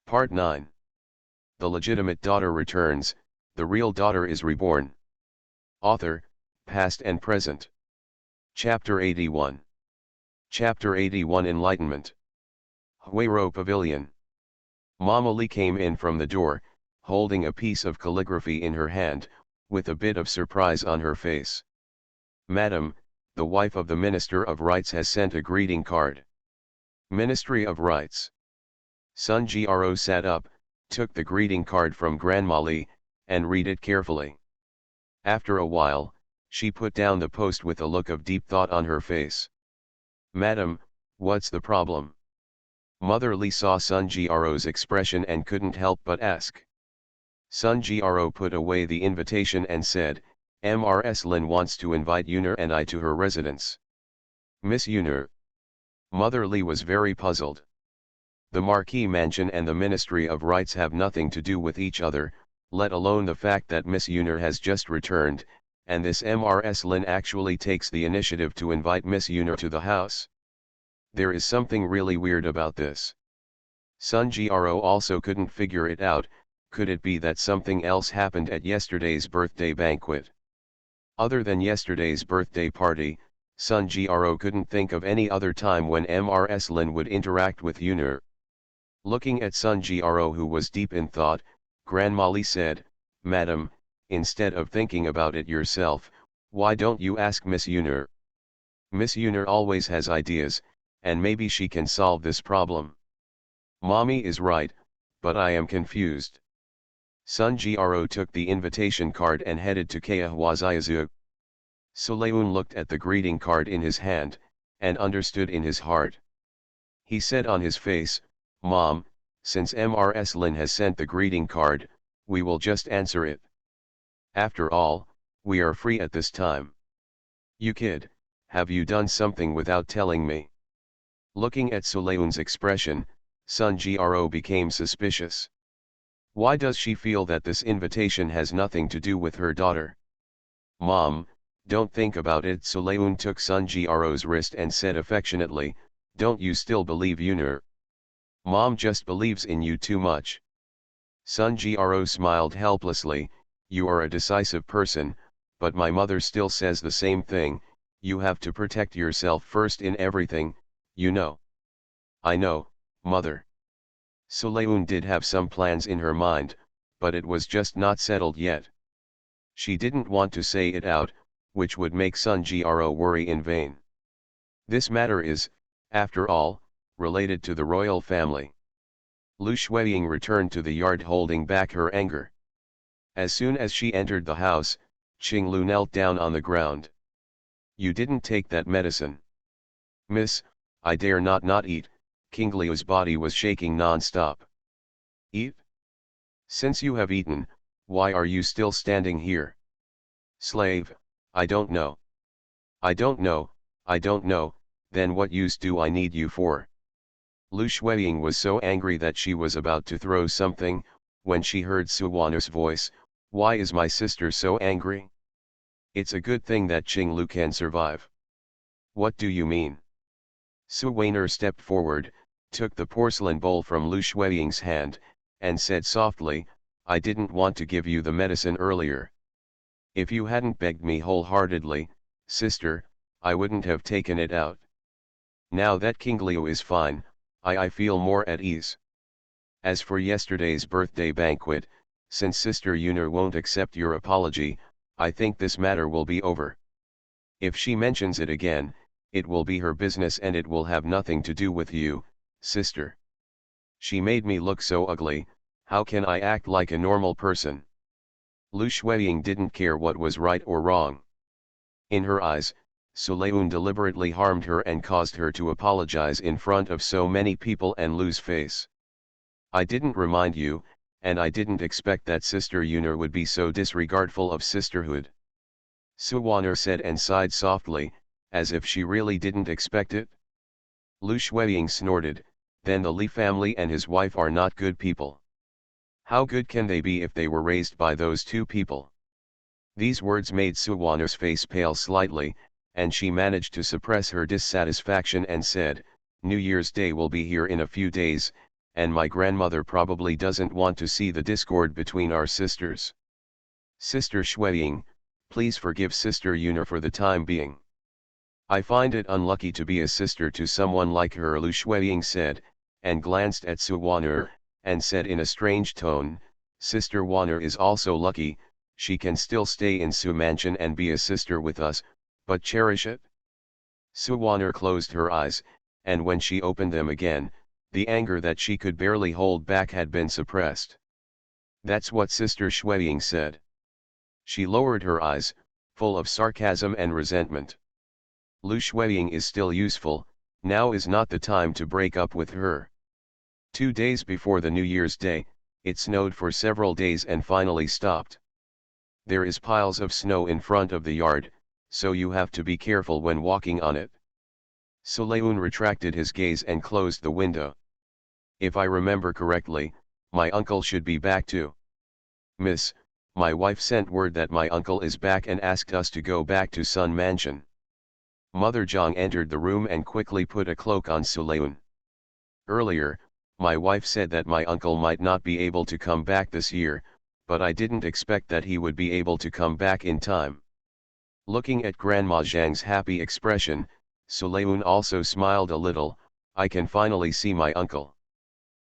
Part 9. The legitimate daughter returns, the real daughter is reborn. Author, Past and Present. Chapter 81. Chapter 81 Enlightenment. Huayro Pavilion. Mama Lee came in from the door, holding a piece of calligraphy in her hand, with a bit of surprise on her face. Madam, the wife of the Minister of Rights has sent a greeting card. Ministry of Rights. Sun Gro sat up, took the greeting card from Grandma Lee, and read it carefully. After a while, she put down the post with a look of deep thought on her face. Madam, what's the problem? Mother Lee saw Sun Gro's expression and couldn't help but ask. Sun Gro put away the invitation and said, Mrs. Lin wants to invite Yunur and I to her residence. Miss Yunur. Mother Lee was very puzzled. The Marquis Mansion and the Ministry of Rights have nothing to do with each other, let alone the fact that Miss Yunur has just returned, and this Mrs. Lin actually takes the initiative to invite Miss Yunur to the house. There is something really weird about this. Sun Gro also couldn't figure it out. Could it be that something else happened at yesterday's birthday banquet? Other than yesterday's birthday party, Sun Gro couldn't think of any other time when Mrs. Lin would interact with Yunur. Looking at Sun Gro, who was deep in thought, Grandma Lee said, Madam, instead of thinking about it yourself, why don't you ask Miss Yunur? Miss Yunur always has ideas, and maybe she can solve this problem. Mommy is right, but I am confused. Sun Gro took the invitation card and headed to Kaahwaziazu. Suleun looked at the greeting card in his hand, and understood in his heart. He said on his face, Mom, since Mrs. Lin has sent the greeting card, we will just answer it. After all, we are free at this time. You kid, have you done something without telling me? Looking at Suleun's expression, Sun Gro became suspicious. Why does she feel that this invitation has nothing to do with her daughter? Mom, don't think about it. Suleun took Sun Gro's wrist and said affectionately, don't you still believe Yunur? Mom just believes in you too much. Sun Gro smiled helplessly, you are a decisive person, but my mother still says the same thing, you have to protect yourself first in everything, you know. I know, mother. Suleun did have some plans in her mind, but it was just not settled yet. She didn't want to say it out, which would make Sun Gro worry in vain. This matter is, after all, related to the royal family. Lu Shuiying returned to the yard holding back her anger. As soon as she entered the house, Qing Lu knelt down on the ground. You didn't take that medicine. Miss, I dare not eat. King Liu's body was shaking non-stop. Eat? Since you have eaten, why are you still standing here? Slave, I don't know. I don't know, then what use do I need you for? Lu Shuiying was so angry that she was about to throw something, when she heard Suwaner's voice, why is my sister so angry? It's a good thing that Qing Lu can survive. What do you mean? Suwaner stepped forward, took the porcelain bowl from Lu Shuiying's hand, and said softly, I didn't want to give you the medicine earlier. If you hadn't begged me wholeheartedly, sister, I wouldn't have taken it out. Now that King Liu is fine, I feel more at ease. As for yesterday's birthday banquet, since Sister Yunur won't accept your apology, I think this matter will be over. If she mentions it again, it will be her business and it will have nothing to do with you, sister. She made me look so ugly, how can I act like a normal person? Lu Shuiying didn't care what was right or wrong. In her eyes, Suleun deliberately harmed her and caused her to apologize in front of so many people and lose face. I didn't remind you, and I didn't expect that Sister Yunur would be so disregardful of sisterhood. Suwaner said and sighed softly, as if she really didn't expect it. Lu Shuiying snorted, then the Li family and his wife are not good people. How good can they be if they were raised by those two people? These words made Suwaner's face pale slightly, and she managed to suppress her dissatisfaction and said, New Year's Day will be here in a few days, and my grandmother probably doesn't want to see the discord between our sisters. Sister Shueying, please forgive Sister Yuner for the time being. I find it unlucky to be a sister to someone like her, Lu Shueying said, and glanced at Su Waner, and said in a strange tone, Sister Waner is also lucky, she can still stay in Su mansion and be a sister with us, but cherish it. Su Waner closed her eyes, and when she opened them again, the anger that she could barely hold back had been suppressed. That's what Sister Shueying said. She lowered her eyes, full of sarcasm and resentment. Lu Shueying is still useful, now is not the time to break up with her. 2 days before the New Year's Day, it snowed for several days and finally stopped. There is piles of snow in front of the yard, so you have to be careful when walking on it. Suleun retracted his gaze and closed the window. If I remember correctly, my uncle should be back too. Miss, my wife sent word that my uncle is back and asked us to go back to Sun Mansion. Mother Zhang entered the room and quickly put a cloak on Suleun. Earlier, my wife said that my uncle might not be able to come back this year, but I didn't expect that he would be able to come back in time. Looking at Grandma Zhang's happy expression, Suleun also smiled a little. I can finally see my uncle.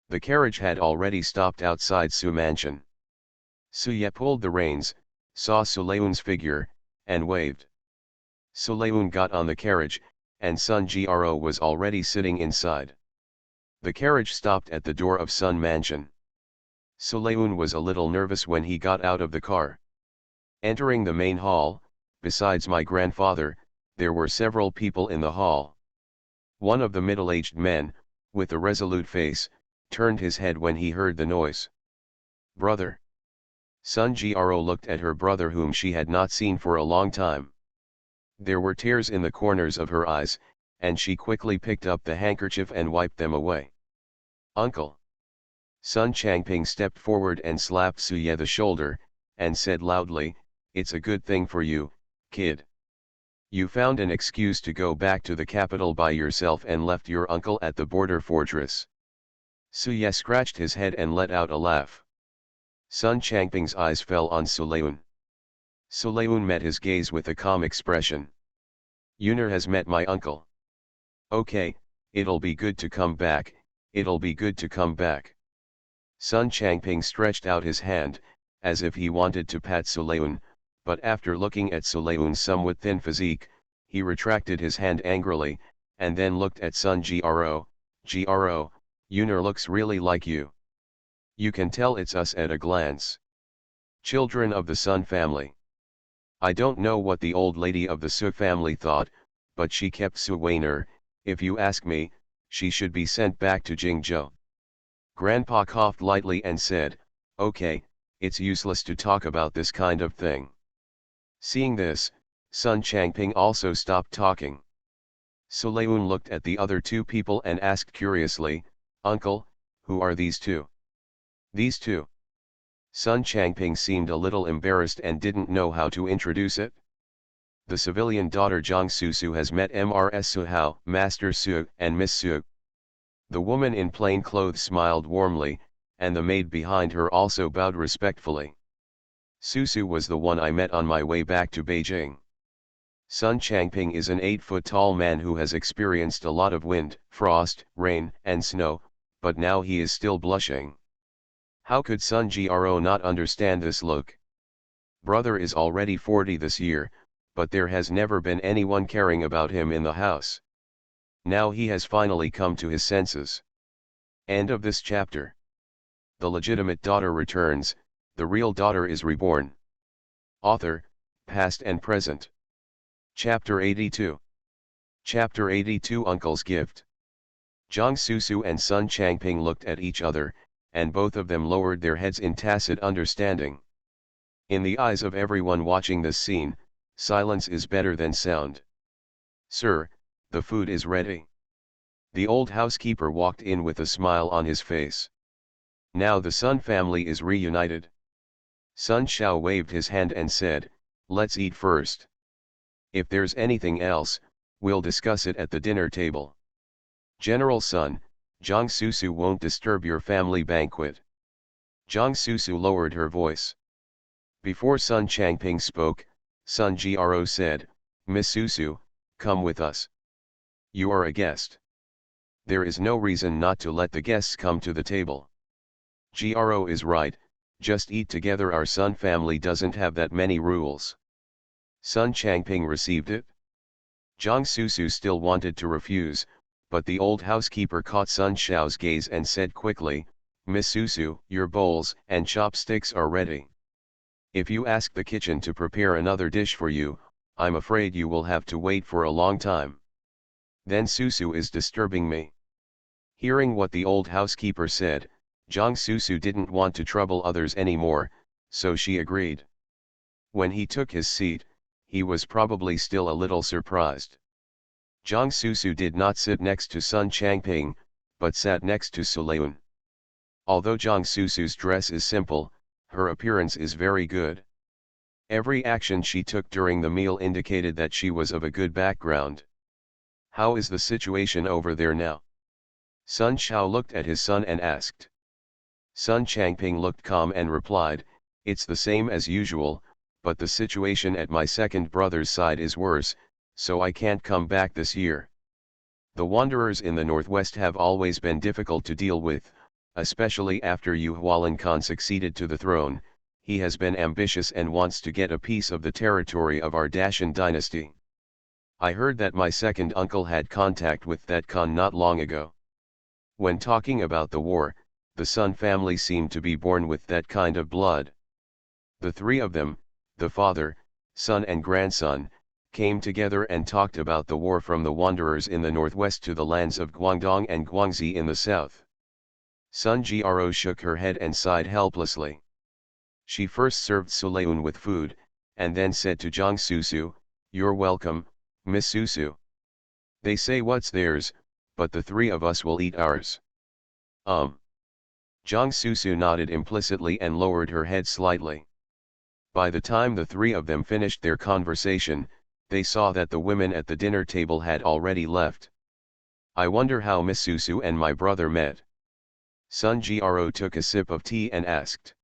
The carriage had already stopped outside Su Mansion. Suye pulled the reins, saw Suleun's figure, and waved. Suleun got on the carriage, and Sun Gro was already sitting inside. The carriage stopped at the door of Sun Mansion. Suleun was a little nervous when he got out of the car. Entering the main hall, besides my grandfather, there were several people in the hall. One of the middle-aged men, with a resolute face, turned his head when he heard the noise. Brother. Sun Gro looked at her brother whom she had not seen for a long time. There were tears in the corners of her eyes, and she quickly picked up the handkerchief and wiped them away. Uncle. Sun Changping stepped forward and slapped Suye the shoulder, and said loudly, it's a good thing for you, kid. You found an excuse to go back to the capital by yourself and left your uncle at the border fortress. Suye scratched his head and let out a laugh. Sun Changping's eyes fell on Suleun. Suleun met his gaze with a calm expression. Yuner has met my uncle. Okay, it'll be good to come back, it'll be good to come back. Sun Changping stretched out his hand, as if he wanted to pat Suleun, but after looking at Suleun's somewhat thin physique, he retracted his hand angrily, and then looked at Sun Gro. Gro, Yuner looks really like you. You can tell it's us at a glance. Children of the Sun family. I don't know what the old lady of the Su family thought, but she kept Su Waner. If you ask me, she should be sent back to Jingzhou. Grandpa coughed lightly and said, okay, it's useless to talk about this kind of thing. Seeing this, Sun Changping also stopped talking. Suleun looked at the other two people and asked curiously, Uncle, who are these two? These two. Sun Changping seemed a little embarrassed and didn't know how to introduce it. The civilian daughter Zhang Susu has met Mrs. Su Hao, Master Su, and Miss Su. The woman in plain clothes smiled warmly, and the maid behind her also bowed respectfully. Susu was the one I met on my way back to Beijing. Sun Changping is an 8-foot-tall man who has experienced a lot of wind, frost, rain, and snow, but now he is still blushing. How could Sun Gro not understand this look? Brother is already 40 this year, but there has never been anyone caring about him in the house. Now he has finally come to his senses. End of this chapter. The legitimate daughter returns, the real daughter is reborn. Author, past and present. Chapter 82. Chapter 82 Uncle's Gift. Zhang Susu and Sun Changping looked at each other, and both of them lowered their heads in tacit understanding. In the eyes of everyone watching this scene, silence is better than sound. Sir, the food is ready. The old housekeeper walked in with a smile on his face. Now the Sun family is reunited. Sun Shao waved his hand and said, let's eat first. If there's anything else, we'll discuss it at the dinner table. General Sun, Jiang Susu won't disturb your family banquet. Jiang Susu lowered her voice. Before Sun Changping spoke, Sun Gro said, Miss Susu, come with us. You are a guest. There is no reason not to let the guests come to the table. Gro is right, just eat together. Our Sun family doesn't have that many rules. Sun Changping received it. Jiang Susu still wanted to refuse, but the old housekeeper caught Sun Xiao's gaze and said quickly, Miss Susu, your bowls and chopsticks are ready. If you ask the kitchen to prepare another dish for you, I'm afraid you will have to wait for a long time. Then Susu is disturbing me. Hearing what the old housekeeper said, Jiang Susu didn't want to trouble others anymore, so she agreed. When he took his seat, he was probably still a little surprised. Jiang Susu did not sit next to Sun Changping, but sat next to Sulayun. Although Jiang Susu's dress is simple, her appearance is very good. Every action she took during the meal indicated that she was of a good background. How is the situation over there now? Sun Xiao looked at his son and asked. Sun Changping looked calm and replied, it's the same as usual, but the situation at my second brother's side is worse, so I can't come back this year. The wanderers in the northwest have always been difficult to deal with, especially after Yu Hualin Khan succeeded to the throne. He has been ambitious and wants to get a piece of the territory of our Dashan dynasty. I heard that my second uncle had contact with that Khan not long ago. When talking about the war, the Sun family seemed to be born with that kind of blood. The three of them, the father, son and grandson, came together and talked about the war from the wanderers in the northwest to the lands of Guangdong and Guangxi in the south. Sun Gro shook her head and sighed helplessly. She first served Sulayun with food, and then said to Jiang Susu, you're welcome, Miss Susu. They say what's theirs, but the three of us will eat ours. Jiang Susu nodded implicitly and lowered her head slightly. By the time the three of them finished their conversation, they saw that the women at the dinner table had already left. I wonder how Miss Susu and my brother met. Sun Gro took a sip of tea and asked.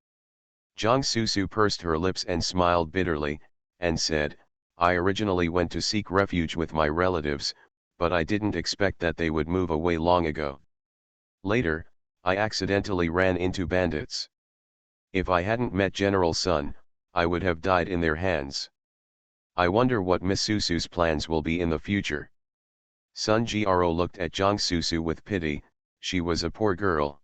Jiang Susu pursed her lips and smiled bitterly, and said, I originally went to seek refuge with my relatives, but I didn't expect that they would move away long ago. Later, I accidentally ran into bandits. If I hadn't met General Sun, I would have died in their hands. I wonder what Miss Susu's plans will be in the future. Sun Gro looked at Jiang Susu with pity. She was a poor girl.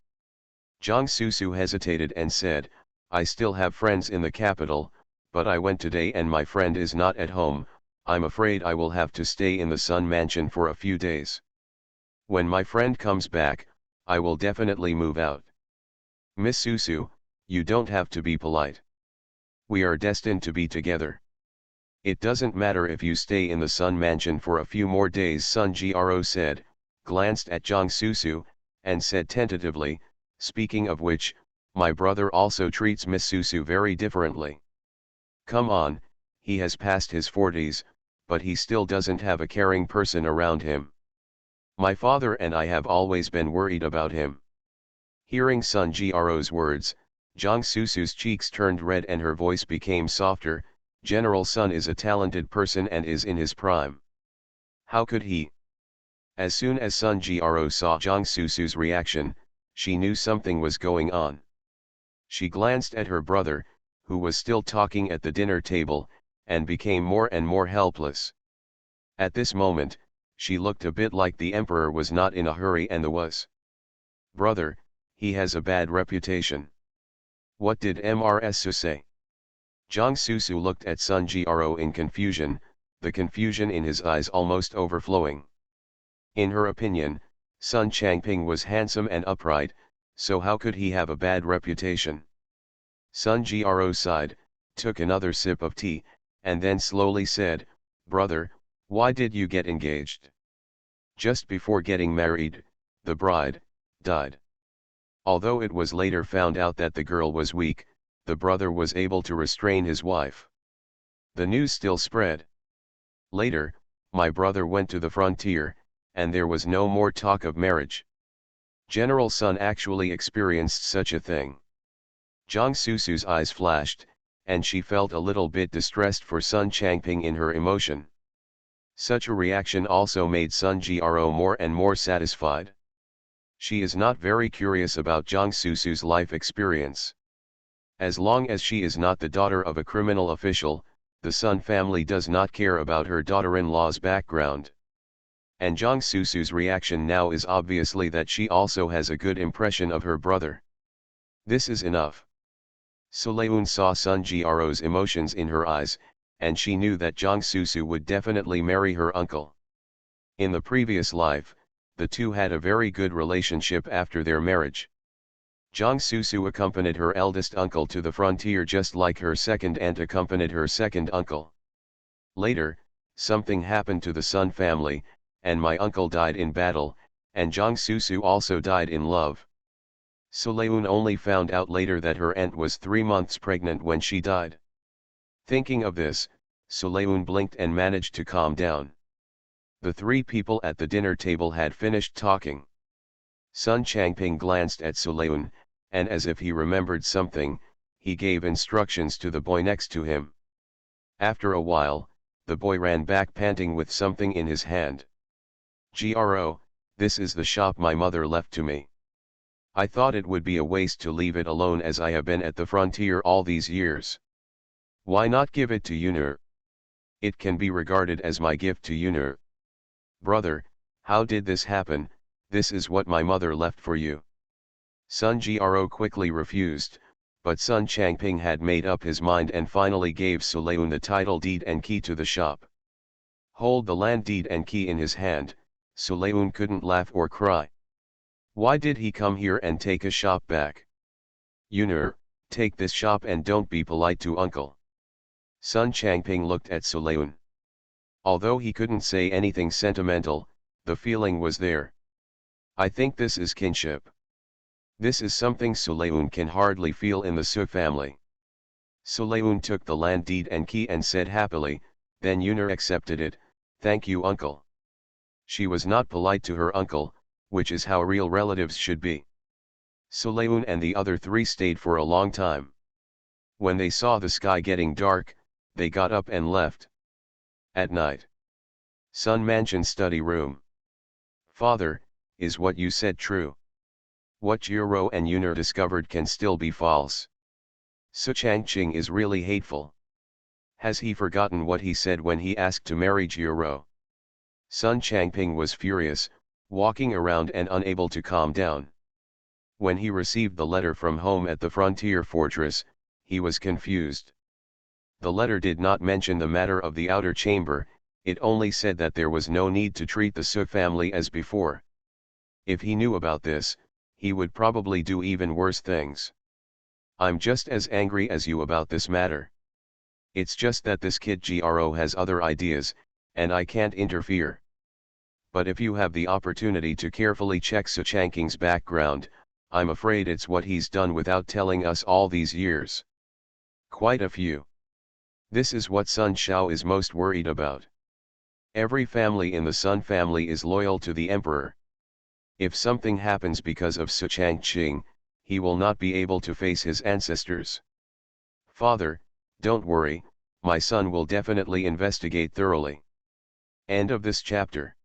Jiang Susu hesitated and said, I still have friends in the capital, but I went today and my friend is not at home. I'm afraid I will have to stay in the Sun mansion for a few days. When my friend comes back, I will definitely move out. Miss Susu, you don't have to be polite. We are destined to be together. It doesn't matter if you stay in the Sun mansion for a few more days, Sun Gro said, glanced at Jiang Susu, and said tentatively, speaking of which, my brother also treats Miss Susu very differently. Come on, he has passed his 40s, but he still doesn't have a caring person around him. My father and I have always been worried about him. Hearing Sun Gro's words, Jiang Susu's cheeks turned red and her voice became softer. General Sun is a talented person and is in his prime. How could he? As soon as Sun Gro saw Jiang Susu's reaction, she knew something was going on. She glanced at her brother, who was still talking at the dinner table, and became more and more helpless. At this moment, she looked a bit like the emperor was not in a hurry and was. Brother, he has a bad reputation. What did Mrsu say? Jiang Susu looked at Sun Gro in confusion, the confusion in his eyes almost overflowing. In her opinion, Sun Changping was handsome and upright, so how could he have a bad reputation? Sun Gro sighed, took another sip of tea, and then slowly said, Brother, why did you get engaged? Just before getting married, the bride died. Although it was later found out that the girl was weak, the brother was able to restrain his wife. The news still spread. Later, my brother went to the frontier, and there was no more talk of marriage. General Sun actually experienced such a thing. Jiang Susu's eyes flashed, and she felt a little bit distressed for Sun Changping in her emotion. Such a reaction also made Sun Gro more and more satisfied. She is not very curious about Jiang Susu's life experience. As long as she is not the daughter of a criminal official, the Sun family does not care about her daughter-in-law's background. And Jiang Susu's reaction now is obviously that she also has a good impression of her brother. This is enough. Soleun saw Sun Gro's emotions in her eyes, and she knew that Jiang Susu would definitely marry her uncle. In the previous life, the two had a very good relationship after their marriage. Jiang Susu accompanied her eldest uncle to the frontier just like her second aunt accompanied her second uncle. Later, something happened to the Sun family, and my uncle died in battle, and Jiang Susu also died in love. Soleun only found out later that her aunt was 3 months pregnant when she died. Thinking of this, Soleun blinked and managed to calm down. The three people at the dinner table had finished talking. Sun Changping glanced at Soleun, and as if he remembered something, he gave instructions to the boy next to him. After a while, the boy ran back panting with something in his hand. "Gro, this is the shop my mother left to me. I thought it would be a waste to leave it alone as I have been at the frontier all these years. Why not give it to Yunur? It can be regarded as my gift to Yunur. Brother, how did this happen? This is what my mother left for you." Sun Gro quickly refused, but Sun Changping had made up his mind and finally gave Soleun the title deed and key to the shop. Hold the land deed and key in his hand, Soleun couldn't laugh or cry. Why did he come here and take a shop back? Yunur, take this shop and don't be polite to uncle. Sun Changping looked at Soleun. Although he couldn't say anything sentimental, the feeling was there. I think this is kinship. This is something Soleun can hardly feel in the Su family. Soleun took the land deed and key and said happily, then Yunur accepted it, "Thank you uncle." She was not polite to her uncle, which is how real relatives should be. Soleun and the other three stayed for a long time. When they saw the sky getting dark, they got up and left. At night. Sun Mansion study room. "Father, is what you said true? What Gro and Yunur discovered can still be false. Su Changqing is really hateful. Has he forgotten what he said when he asked to marry Gro?" Sun Changping was furious, walking around and unable to calm down. When he received the letter from home at the frontier fortress, he was confused. The letter did not mention the matter of the outer chamber, it only said that there was no need to treat the Su family as before. If he knew about this, he would probably do even worse things. "I'm just as angry as you about this matter. It's just that this kid Gro has other ideas, and I can't interfere. But if you have the opportunity to carefully check Su Changping's background, I'm afraid it's what he's done without telling us all these years. Quite a few. This is what Sun Shao is most worried about. Every family in the Sun family is loyal to the emperor. If something happens because of Su Changqing, he will not be able to face his ancestors. Father, don't worry, my son will definitely investigate thoroughly." End of this chapter.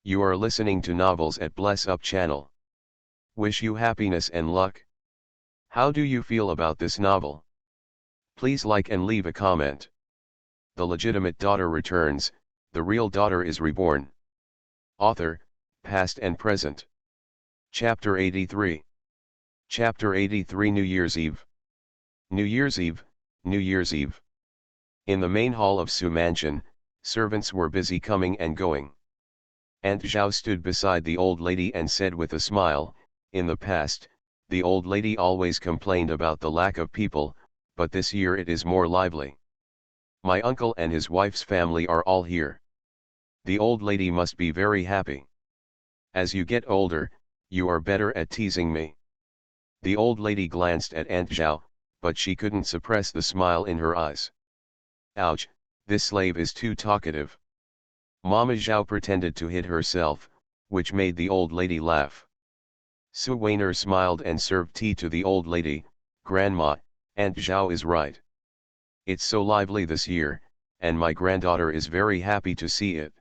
You are listening to Novels at Bless Up channel. Wish you happiness and luck. How do you feel about this novel? Please like and leave a comment. The legitimate daughter returns, the real daughter is reborn. Author, past and present. Chapter 83. Chapter 83 New Year's Eve. New Year's Eve, New Year's Eve. In the main hall of Su Mansion, servants were busy coming and going. Aunt Zhao stood beside the old lady and said with a smile, "In the past, the old lady always complained about the lack of people, but this year it is more lively. My uncle and his wife's family are all here. The old lady must be very happy. As you get older, you are better at teasing me." The old lady glanced at Aunt Zhao, but she couldn't suppress the smile in her eyes. "Ouch, this slave is too talkative." Mama Zhao pretended to hit herself, which made the old lady laugh. Su Weiner smiled and served tea to the old lady. Grandma, Aunt Zhao is right. It's so lively this year, and my granddaughter is very happy to see it.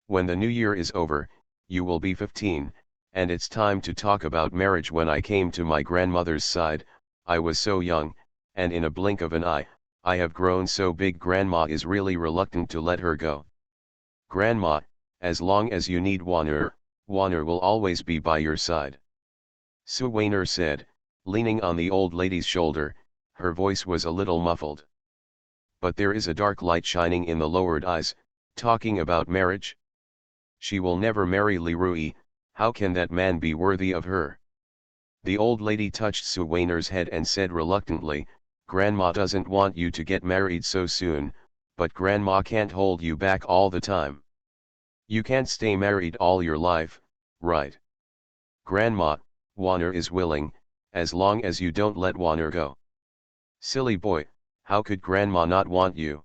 When the new year is over, you will be 15, and it's time to talk about marriage. When I came to my grandmother's side, I was so young, and in a blink of an eye, I have grown so big. Grandma is really reluctant to let her go. Grandma, as long as you need Wanner will always be by your side. Su Weiner said, leaning on the old lady's shoulder. Her voice was a little muffled. But there is a dark light shining in the lowered eyes. Talking about marriage? She will never marry Li Rui. How can that man be worthy of her? The old lady touched Su Weiner's head and said reluctantly, Grandma doesn't want you to get married so soon, but Grandma can't hold you back all the time. You can't stay married all your life, right? Grandma, Wanner is willing, as long as you don't let Wanner go. Silly boy, how could Grandma not want you?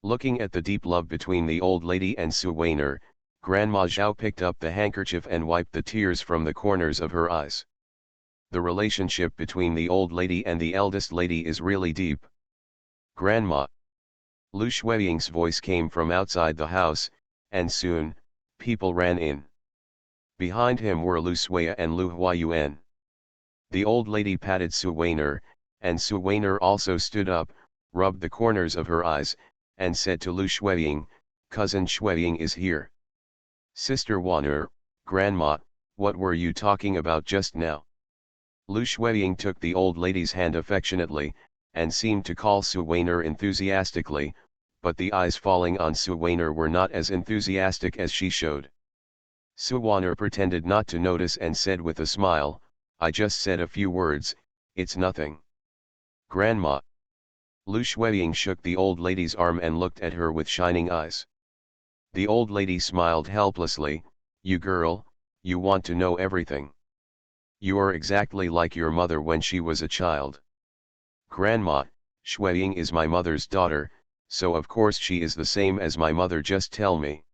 Looking at the deep love between the old lady and Su Weiner, Grandma Zhao picked up the handkerchief and wiped the tears from the corners of her eyes. The relationship between the old lady and the eldest lady is really deep. Grandma. Lu Shuiying's voice came from outside the house, and soon, people ran in. Behind him were Lu Suiya and Lu Huayuan. The old lady patted Su Weiner, and Su Weiner also stood up, rubbed the corners of her eyes, and said to Lu Shuiying, Cousin Shuiying is here. Sister Wanner, Grandma, what were you talking about just now? Lu Shuiying took the old lady's hand affectionately, and seemed to call Su Weiner enthusiastically, but the eyes falling on Su Weiner were not as enthusiastic as she showed. Su Weiner pretended not to notice and said with a smile, I just said a few words, it's nothing. Grandma. Lu Shuiying shook the old lady's arm and looked at her with shining eyes. The old lady smiled helplessly, you girl, you want to know everything. You are exactly like your mother when she was a child. Grandma, Shuiying is my mother's daughter, so of course she is the same as my mother. Just tell me.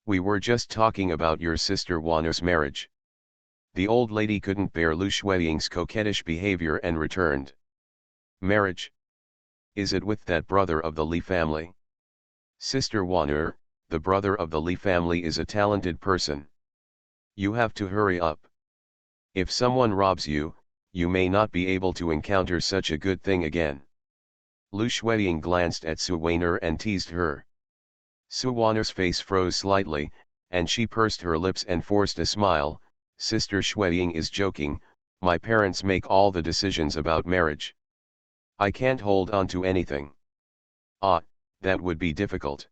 We were just talking about your sister Wanner's marriage. The old lady couldn't bear Lu Shuiying's coquettish behavior and returned. Marriage? Is it with that brother of the Li family? Sister Wanner, the brother of the Li family is a talented person. You have to hurry up. If someone robs you, you may not be able to encounter such a good thing again. Lu Shuiying glanced at Su Weiner and teased her. Su Weiner's face froze slightly, and she pursed her lips and forced a smile. Sister Shuiying is joking, my parents make all the decisions about marriage. I can't hold on to anything. Ah, that would be difficult.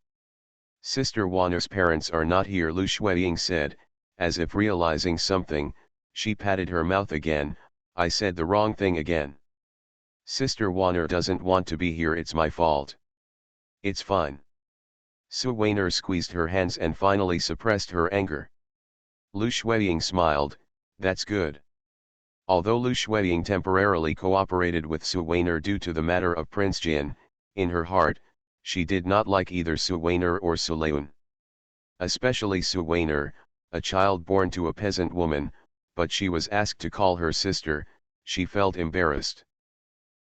Sister Wanner's parents are not here, Lu Shuiying said, as if realizing something. She patted her mouth again, I said the wrong thing again. Sister Wanner doesn't want to be here, it's my fault. It's fine. Su Weiner squeezed her hands and finally suppressed her anger. Lu Shuiying smiled, that's good. Although Lu Shuiying temporarily cooperated with Su Weiner due to the matter of Prince Jin, in her heart, she did not like either Su Weiner or Su Leun. Especially Su Weiner, a child born to a peasant woman, but she was asked to call her sister. She felt embarrassed.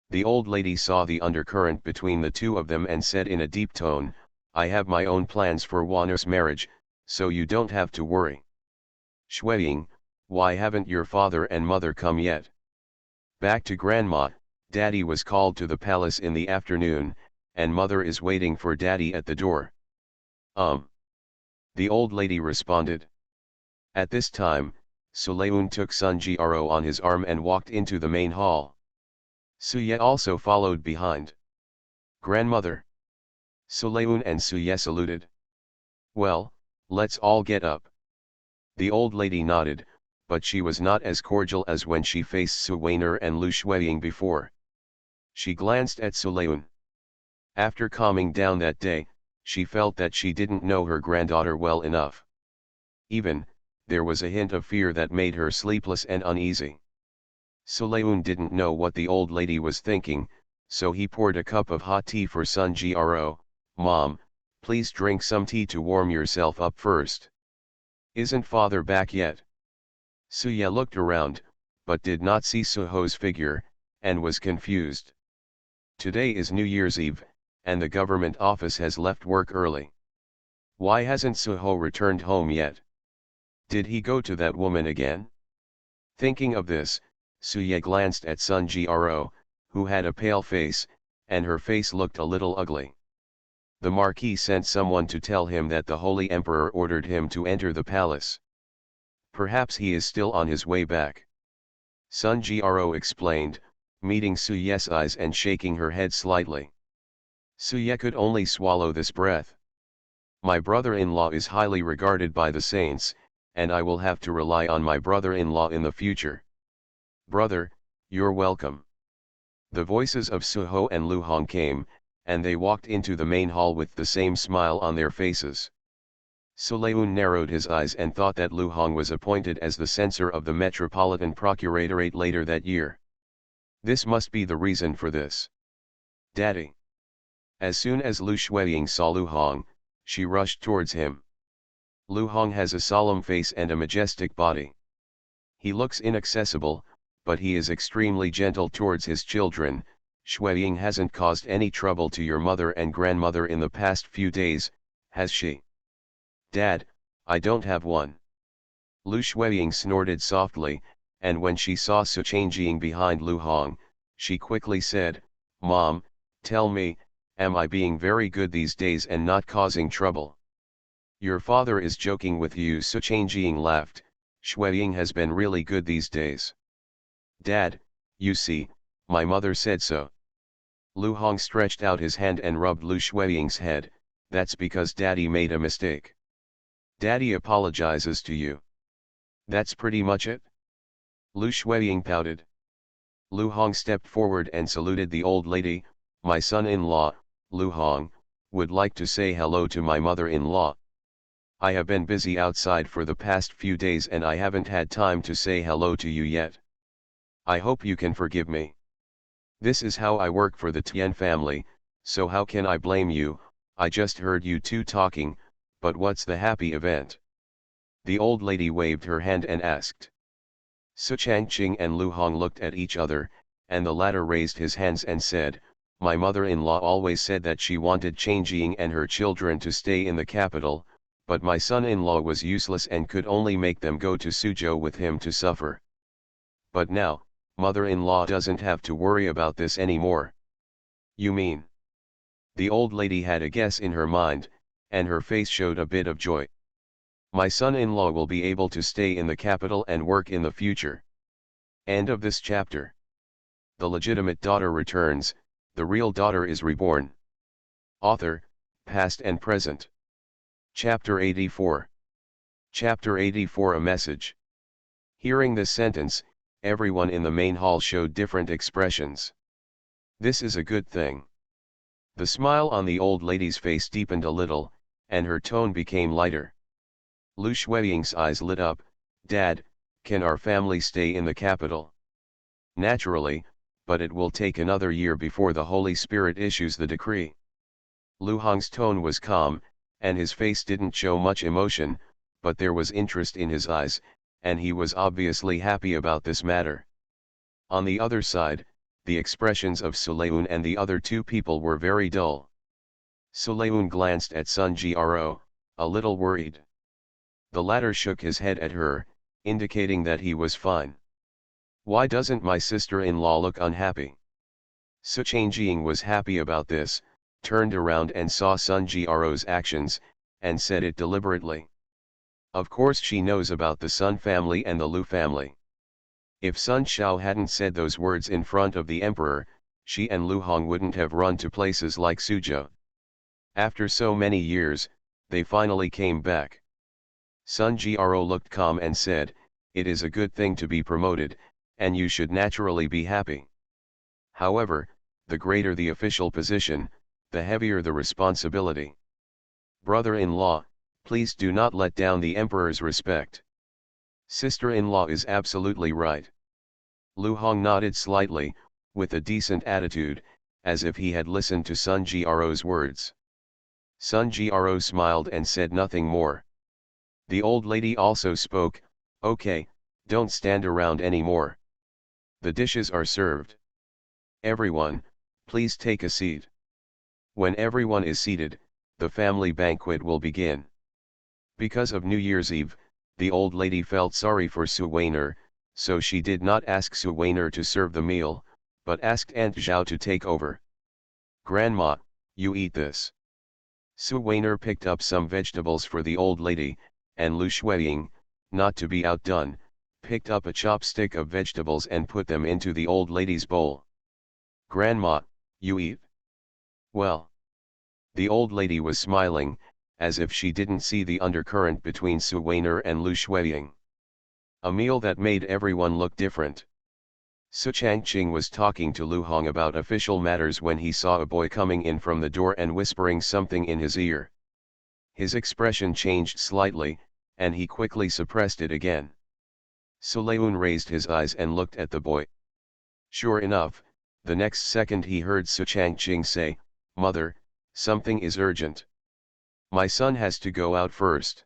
The old lady saw the undercurrent between the two of them and said in a deep tone, I have my own plans for Wanner's marriage, so you don't have to worry. Shuiying, why haven't your father and mother come yet? Back to Grandma, Daddy was called to the palace in the afternoon, and Mother is waiting for Daddy at the door. The old lady responded. At this time, Suleun took Sun Jiaro on his arm and walked into the main hall. Suye also followed behind. Grandmother. Suleun and Suye saluted. Well, let's all get up. The old lady nodded, but she was not as cordial as when she faced Su Weiner and Lu Shuiying before. She glanced at Suleun. After calming down that day, she felt that she didn't know her granddaughter well enough. Even, there was a hint of fear that made her sleepless and uneasy. Suleun didn't know what the old lady was thinking, so he poured a cup of hot tea for Sun Jiaro. Mom, please drink some tea to warm yourself up first. Isn't father back yet? Suya looked around, but did not see Suho's figure, and was confused. Today is New Year's Eve, and the government office has left work early. Why hasn't Suho returned home yet? Did he go to that woman again? Thinking of this, Suya glanced at Sun Gro, who had a pale face, and her face looked a little ugly. The Marquis sent someone to tell him that the Holy Emperor ordered him to enter the palace. Perhaps he is still on his way back. Sun Gro explained, meeting Suye's eyes and shaking her head slightly. Suye could only swallow this breath. My brother-in-law is highly regarded by the saints, and I will have to rely on my brother-in-law in the future. Brother, you're welcome. The voices of Suho and Lu Hong came, and they walked into the main hall with the same smile on their faces. Suleun narrowed his eyes and thought that Lu Hong was appointed as the censor of the Metropolitan Procuratorate later that year. This must be the reason for this. Daddy. As soon as Lu Shuiying saw Lu Hong, she rushed towards him. Lu Hong has a solemn face and a majestic body. He looks inaccessible, but he is extremely gentle towards his children. Shuiying hasn't caused any trouble to your mother and grandmother in the past few days, has she? Dad, I don't have one. Lu Shuiying snorted softly, and when she saw Su Changjiang behind Lu Hong, she quickly said, Mom, tell me, am I being very good these days and not causing trouble? Your father is joking with you. Su Changjiang laughed. Shuiying has been really good these days. Dad, you see, my mother said so. Lu Hong stretched out his hand and rubbed Lu Shuiying's head. That's because Daddy made a mistake. Daddy apologizes to you. That's pretty much it? Lu Shuiying pouted. Lu Hong stepped forward and saluted the old lady. My son-in-law, Lu Hong, would like to say hello to my mother-in-law. I have been busy outside for the past few days and I haven't had time to say hello to you yet. I hope you can forgive me. This is how I work for the Tian family, so how can I blame you? I just heard you two talking, but what's the happy event? The old lady waved her hand and asked. Su Changqing and Lu Hong looked at each other, and the latter raised his hands and said, My mother-in-law always said that she wanted Changjiang and her children to stay in the capital, but my son-in-law was useless and could only make them go to Suzhou with him to suffer. But now, mother-in-law doesn't have to worry about this anymore. You mean? The old lady had a guess in her mind, and her face showed a bit of joy. My son-in-law will be able to stay in the capital and work in the future. End of this chapter. The legitimate daughter returns, the real daughter is reborn. Author, past and present. Chapter 84. Chapter 84. A message. Hearing this sentence, everyone in the main hall showed different expressions. This is a good thing. The smile on the old lady's face deepened a little, and her tone became lighter. Lu Shuiying's eyes lit up. Dad, can our family stay in the capital? Naturally, but it will take another year before the Holy Spirit issues the decree. Lu Hong's tone was calm, and his face didn't show much emotion, but there was interest in his eyes, and he was obviously happy about this matter. On the other side, the expressions of Suleun and the other two people were very dull. Suleun glanced at Sun Gro, a little worried. The latter shook his head at her, indicating that he was fine. Why doesn't my sister-in-law look unhappy? Su Changjiang was happy about this, turned around and saw Sun Gro's actions, and said it deliberately. Of course she knows about the Sun family and the Lu family. If Sun Shao hadn't said those words in front of the emperor, she and Lu Hong wouldn't have run to places like Suzhou. After so many years, they finally came back. Sun Gro looked calm and said, It is a good thing to be promoted, and you should naturally be happy. However, the greater the official position, the heavier the responsibility. Brother-in-law, please do not let down the emperor's respect. Sister-in-law is absolutely right. Lu Hong nodded slightly, with a decent attitude, as if he had listened to Sun Gro's words. Sun Gro smiled and said nothing more. The old lady also spoke, Okay, Don't stand around anymore. The dishes are served. Everyone, please take a seat. When everyone is seated, the family banquet will begin. Because of New Year's Eve, the old lady felt sorry for Suwainer, so she did not ask Suwainer to serve the meal, but asked Aunt Zhao to take over. Grandma, you eat this. Suwainer picked up some vegetables for the old lady, and Lu Shuiying, not to be outdone, picked up a chopstick of vegetables and put them into the old lady's bowl. Grandma, you eat? Well. The old lady was smiling, as if she didn't see the undercurrent between Suwainer and Lu Shuiying. A meal that made everyone look different. Su Changqing was talking to Lu Hong about official matters when he saw a boy coming in from the door and whispering something in his ear. His expression changed slightly, and he quickly suppressed it again. Suleun raised his eyes and looked at the boy. Sure enough, the next second he heard Su Changqing say, "Mother, something is urgent. My son has to go out first."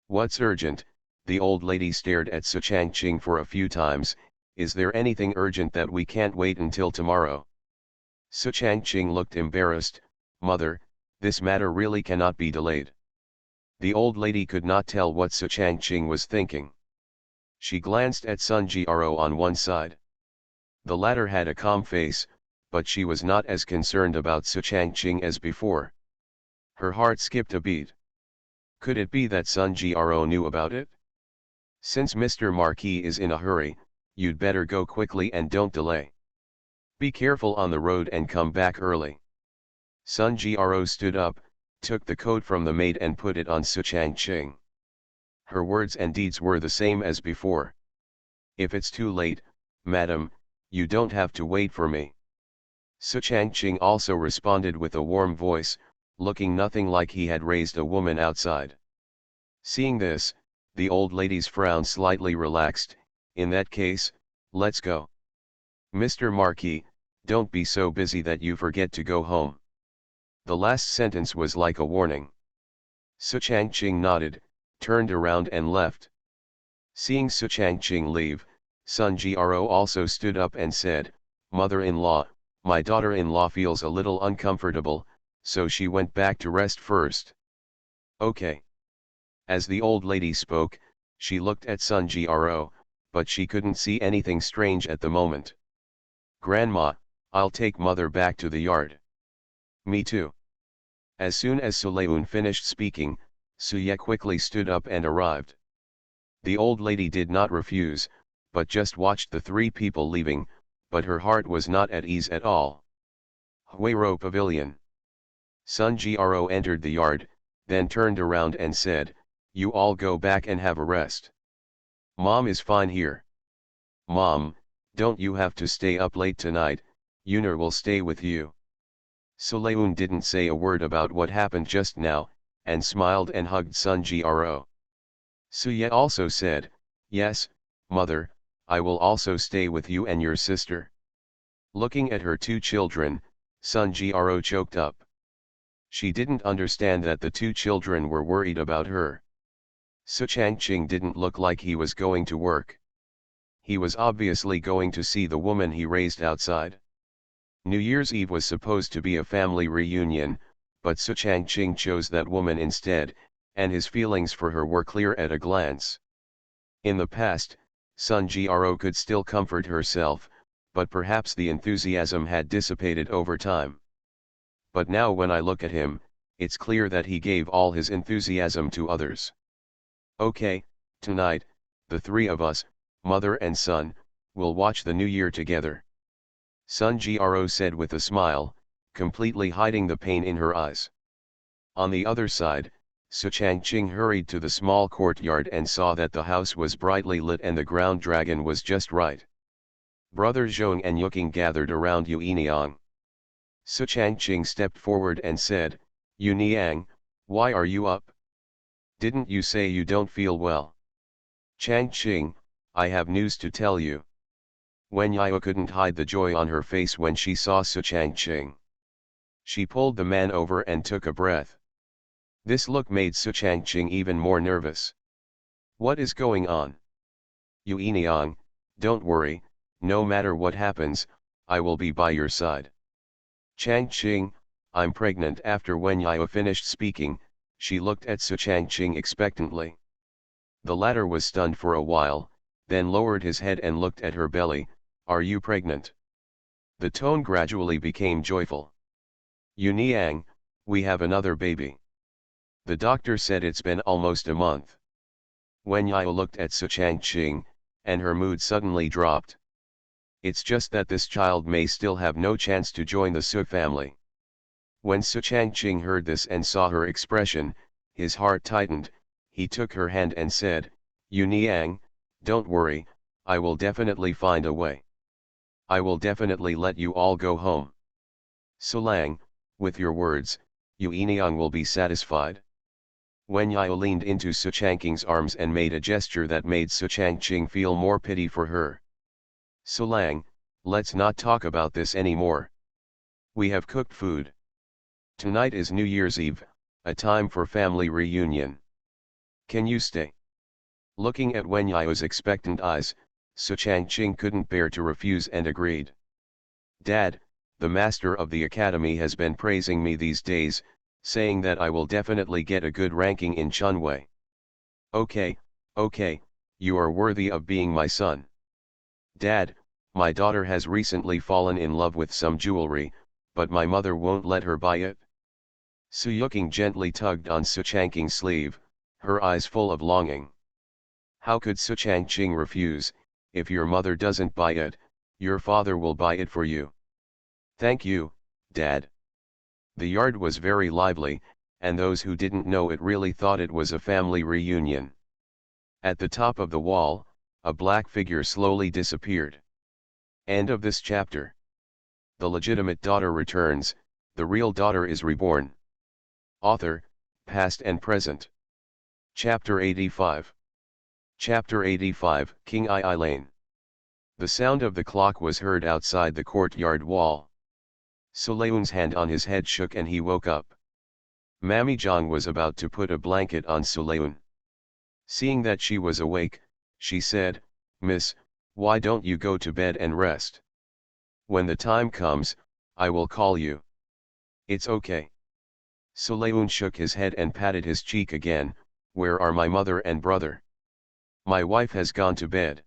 "What's urgent?" The old lady stared at Su Changqing for a few times. "Is there anything urgent that we can't wait until tomorrow?" Su Changqing looked embarrassed. "Mother, this matter really cannot be delayed." The old lady could not tell what Su Changqing was thinking. She glanced at Sun Jiaro on one side. The latter had a calm face, but she was not as concerned about Su Changqing as before. Her heart skipped a beat. Could it be that Sun Jiaro knew about it? "Since Mr. Marquis is in a hurry, you'd better go quickly and don't delay. Be careful on the road and come back early." Sun Jiaro stood up, took the coat from the maid and put it on Su Changqing. Her words and deeds were the same as before. "If it's too late, madam, you don't have to wait for me." Su Changqing also responded with a warm voice, looking nothing like he had raised a woman outside. Seeing this, the old lady's frown slightly relaxed. "In that case, let's go. Mr. Marquis, don't be so busy that you forget to go home." The last sentence was like a warning. Su Changqing nodded, turned around and left. Seeing Su Changqing leave, Sun Jiaro also stood up and said, "Mother-in-law, my daughter-in-law feels a little uncomfortable, so she went back to rest first." "Okay." As the old lady spoke, she looked at Sun Jiaro, but she couldn't see anything strange at the moment. "Grandma, I'll take mother back to the yard." "Me too." As soon as Suleun finished speaking, Suye quickly stood up and arrived. The old lady did not refuse, but just watched the three people leaving, but her heart was not at ease at all. Huiro Pavilion. Sun Jiaro entered the yard, then turned around and said, "You all go back and have a rest. Mom is fine here." "Mom, don't you have to stay up late tonight? Yuner will stay with you." Suleun didn't say a word about what happened just now, and smiled and hugged Sun Jiaro. Suye also said, "Yes, mother, I will also stay with you and your sister." Looking at her two children, Sun Jiaro choked up. She didn't understand that the two children were worried about her. Su Changqing didn't look like he was going to work. He was obviously going to see the woman he raised outside. New Year's Eve was supposed to be a family reunion, but Su Changqing chose that woman instead, and his feelings for her were clear at a glance. In the past, Sun Jiaro could still comfort herself, but perhaps the enthusiasm had dissipated over time. But now when I look at him, it's clear that he gave all his enthusiasm to others. "Okay, tonight, the three of us, mother and son, will watch the new year together," Sun Jiaro said with a smile, completely hiding the pain in her eyes. On the other side, Su Changqing hurried to the small courtyard and saw that the house was brightly lit and the ground dragon was just right. Brother Zhong and Yuking gathered around Yu Niang. Su Changqing stepped forward and said, "Yu Niang, why are you up? Didn't you say you don't feel well?" "Changqing, I have news to tell you." Wen Yao couldn't hide the joy on her face when she saw Su Changqing. She pulled the man over and took a breath. This look made Su Changqing even more nervous. "What is going on?" Yueniang, don't worry, no matter what happens, I will be by your side. Changqing, I'm pregnant. After Wen Yao finished speaking, she looked at Su Changqing expectantly. The latter was stunned for a while, then lowered his head and looked at her belly. Are you pregnant? The tone gradually became joyful. Yueniang, we have another baby. The doctor said it's been almost a month. Wen Yao looked at Su Changqing, and her mood suddenly dropped. It's just that this child may still have no chance to join the Su family. When Su Changqing heard this and saw her expression, his heart tightened. He took her hand and said, Yueniang, don't worry, I will definitely find a way. I will definitely let you all go home. Sulang, with your words, Yueniang will be satisfied. Wen Yao leaned into Su Changqing's arms and made a gesture that made Su Changqing feel more pity for her. Sulang, let's not talk about this anymore. We have cooked food. Tonight is New Year's Eve, a time for family reunion. Can you stay? Looking at Wen Yao's expectant eyes, Su Changqing couldn't bear to refuse and agreed. Dad, the master of the academy has been praising me these days, saying that I will definitely get a good ranking in Chunwei. Okay, you are worthy of being my son. Dad, my daughter has recently fallen in love with some jewelry, but my mother won't let her buy it. Su Yuqing gently tugged on Su Changqing's sleeve, her eyes full of longing. How could Su Changqing refuse? If your mother doesn't buy it, your father will buy it for you. Thank you, Dad. The yard was very lively, and those who didn't know it really thought it was a family reunion. At the top of the wall, a black figure slowly disappeared. End of this chapter. The legitimate daughter returns, the real daughter is reborn. Author, past and present. Chapter 85. Chapter 85, King Ai Lane. The sound of the clock was heard outside the courtyard wall. Sulayun's hand on his head shook and he woke up. Mammy Zhang was about to put a blanket on Sulayun. Seeing that she was awake, she said, Miss, why don't you go to bed and rest? When the time comes, I will call you. It's okay. Sulayun shook his head and patted his cheek again. Where are my mother and brother? My wife has gone to bed.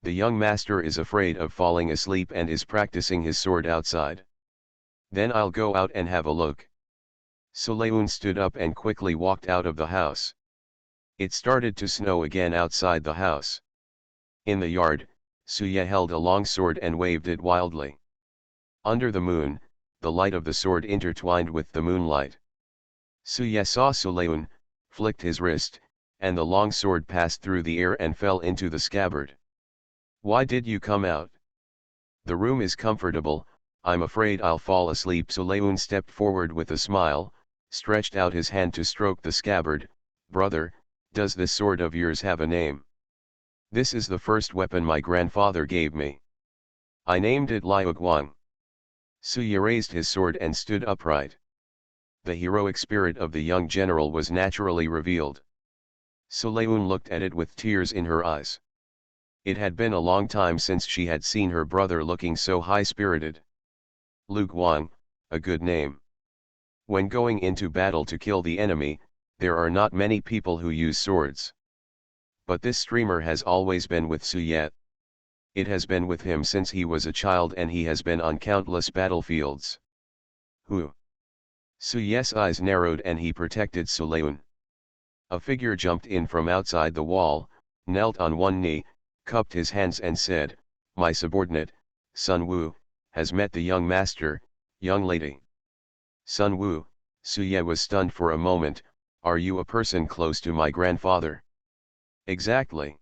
The young master is afraid of falling asleep and is practicing his sword outside. Then I'll go out and have a look. Sulayun stood up and quickly walked out of the house. It started to snow again outside the house. In the yard, Suye held a long sword and waved it wildly. Under the moon, the light of the sword intertwined with the moonlight. Suye saw Sulayun, flicked his wrist, and the long sword passed through the air and fell into the scabbard. Why did you come out? The room is comfortable, I'm afraid I'll fall asleep. Sulayun stepped forward with a smile, stretched out his hand to stroke the scabbard. Brother, does this sword of yours have a name? This is the first weapon my grandfather gave me. I named it Liu Guang. Suye raised his sword and stood upright. The heroic spirit of the young general was naturally revealed. Sulayun looked at it with tears in her eyes. It had been a long time since she had seen her brother looking so high-spirited. Liu Guang, a good name. When going into battle to kill the enemy, there are not many people who use swords. But this streamer has always been with Suye. It has been with him since he was a child and he has been on countless battlefields. Who? Suye's eyes narrowed and he protected Sulayun. A figure jumped in from outside the wall, knelt on one knee, cupped his hands and said, My subordinate, Sun Wu, has met the young master, young lady. Sun Wu, Suye was stunned for a moment. Are you a person close to my grandfather? Exactly.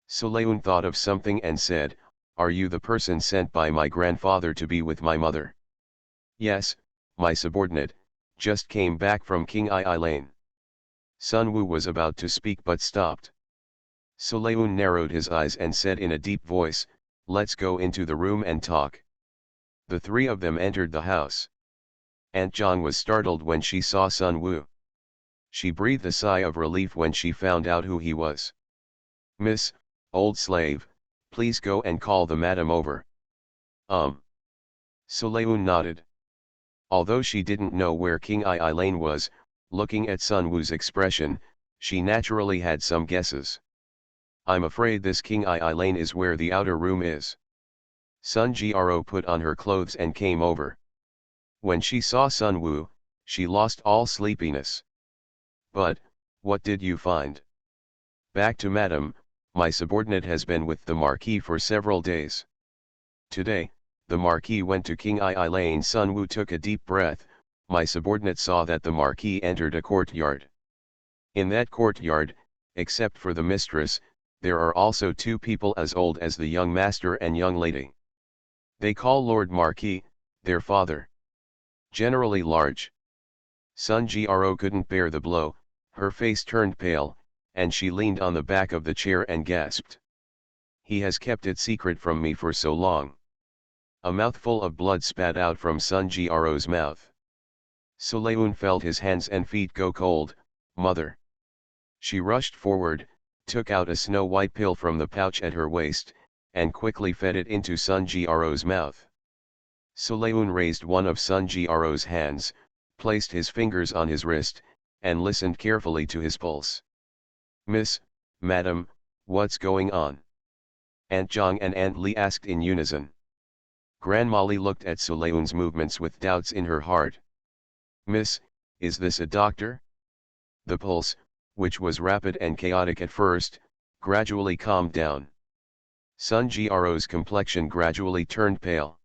Sulayun thought of something and said, Are you the person sent by my grandfather to be with my mother? Yes, my subordinate, just came back from King Ai Lane. Sun Wu was about to speak but stopped. Sulayun narrowed his eyes and said in a deep voice, Let's go into the room and talk. The three of them entered the house. Aunt Zhang was startled when she saw Sun Wu. She breathed a sigh of relief when she found out who he was. Miss, Old slave, please go and call the madam over. Sulayun nodded. Although she didn't know where King I Lane was, looking at Sun Wu's expression, she naturally had some guesses. I'm afraid this King I Lane is where the outer room is. Sun Gro put on her clothes and came over. When she saw Sun Wu, she lost all sleepiness. But, what did you find? Back to madam, my subordinate has been with the Marquis for several days. Today, the Marquis went to King I Lane. Sun Wu took a deep breath. My subordinate saw that the Marquis entered a courtyard. In that courtyard, except for the mistress, there are also two people as old as the young master and young lady. They call Lord Marquis, their father. Generally large. Sun Gro couldn't bear the blow, her face turned pale, and she leaned on the back of the chair and gasped. He has kept it secret from me for so long. A mouthful of blood spat out from Sun Gro's mouth. Sulayun felt his hands and feet go cold. Mother. She rushed forward, took out a snow-white pill from the pouch at her waist, and quickly fed it into Sun Gro's mouth. Sulayun raised one of Sun Gro's hands, placed his fingers on his wrist, and listened carefully to his pulse. Miss, Madam, what's going on? Aunt Zhang and Aunt Li asked in unison. Grandma Li looked at Sulayun's movements with doubts in her heart. Miss, is this a doctor? The pulse, which was rapid and chaotic at first, gradually calmed down. Sun Gro's complexion gradually turned pale.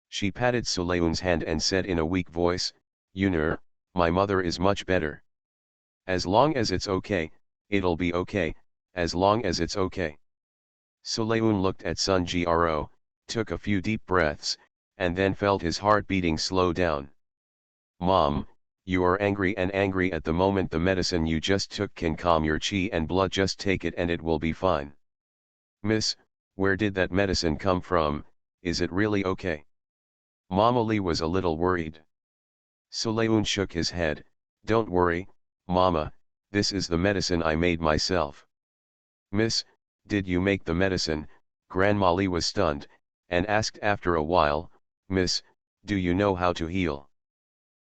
She patted Sulayun's hand and said in a weak voice, Yunur, my mother is much better. As long as it's okay, it'll be okay, as long as it's okay. Sulayun looked at Sun Gro, took a few deep breaths, and then felt his heart beating slow down. Mom, you are angry and angry at the moment. The medicine you just took can calm your chi and blood. Just take it and it will be fine. Miss, where did that medicine come from? Is it really okay? Mama Li was a little worried. Sulayun shook his head. Don't worry, Mama, this is the medicine I made myself. Miss, did you make the medicine? Grandma Li was stunned, and asked after a while, Miss, do you know how to heal?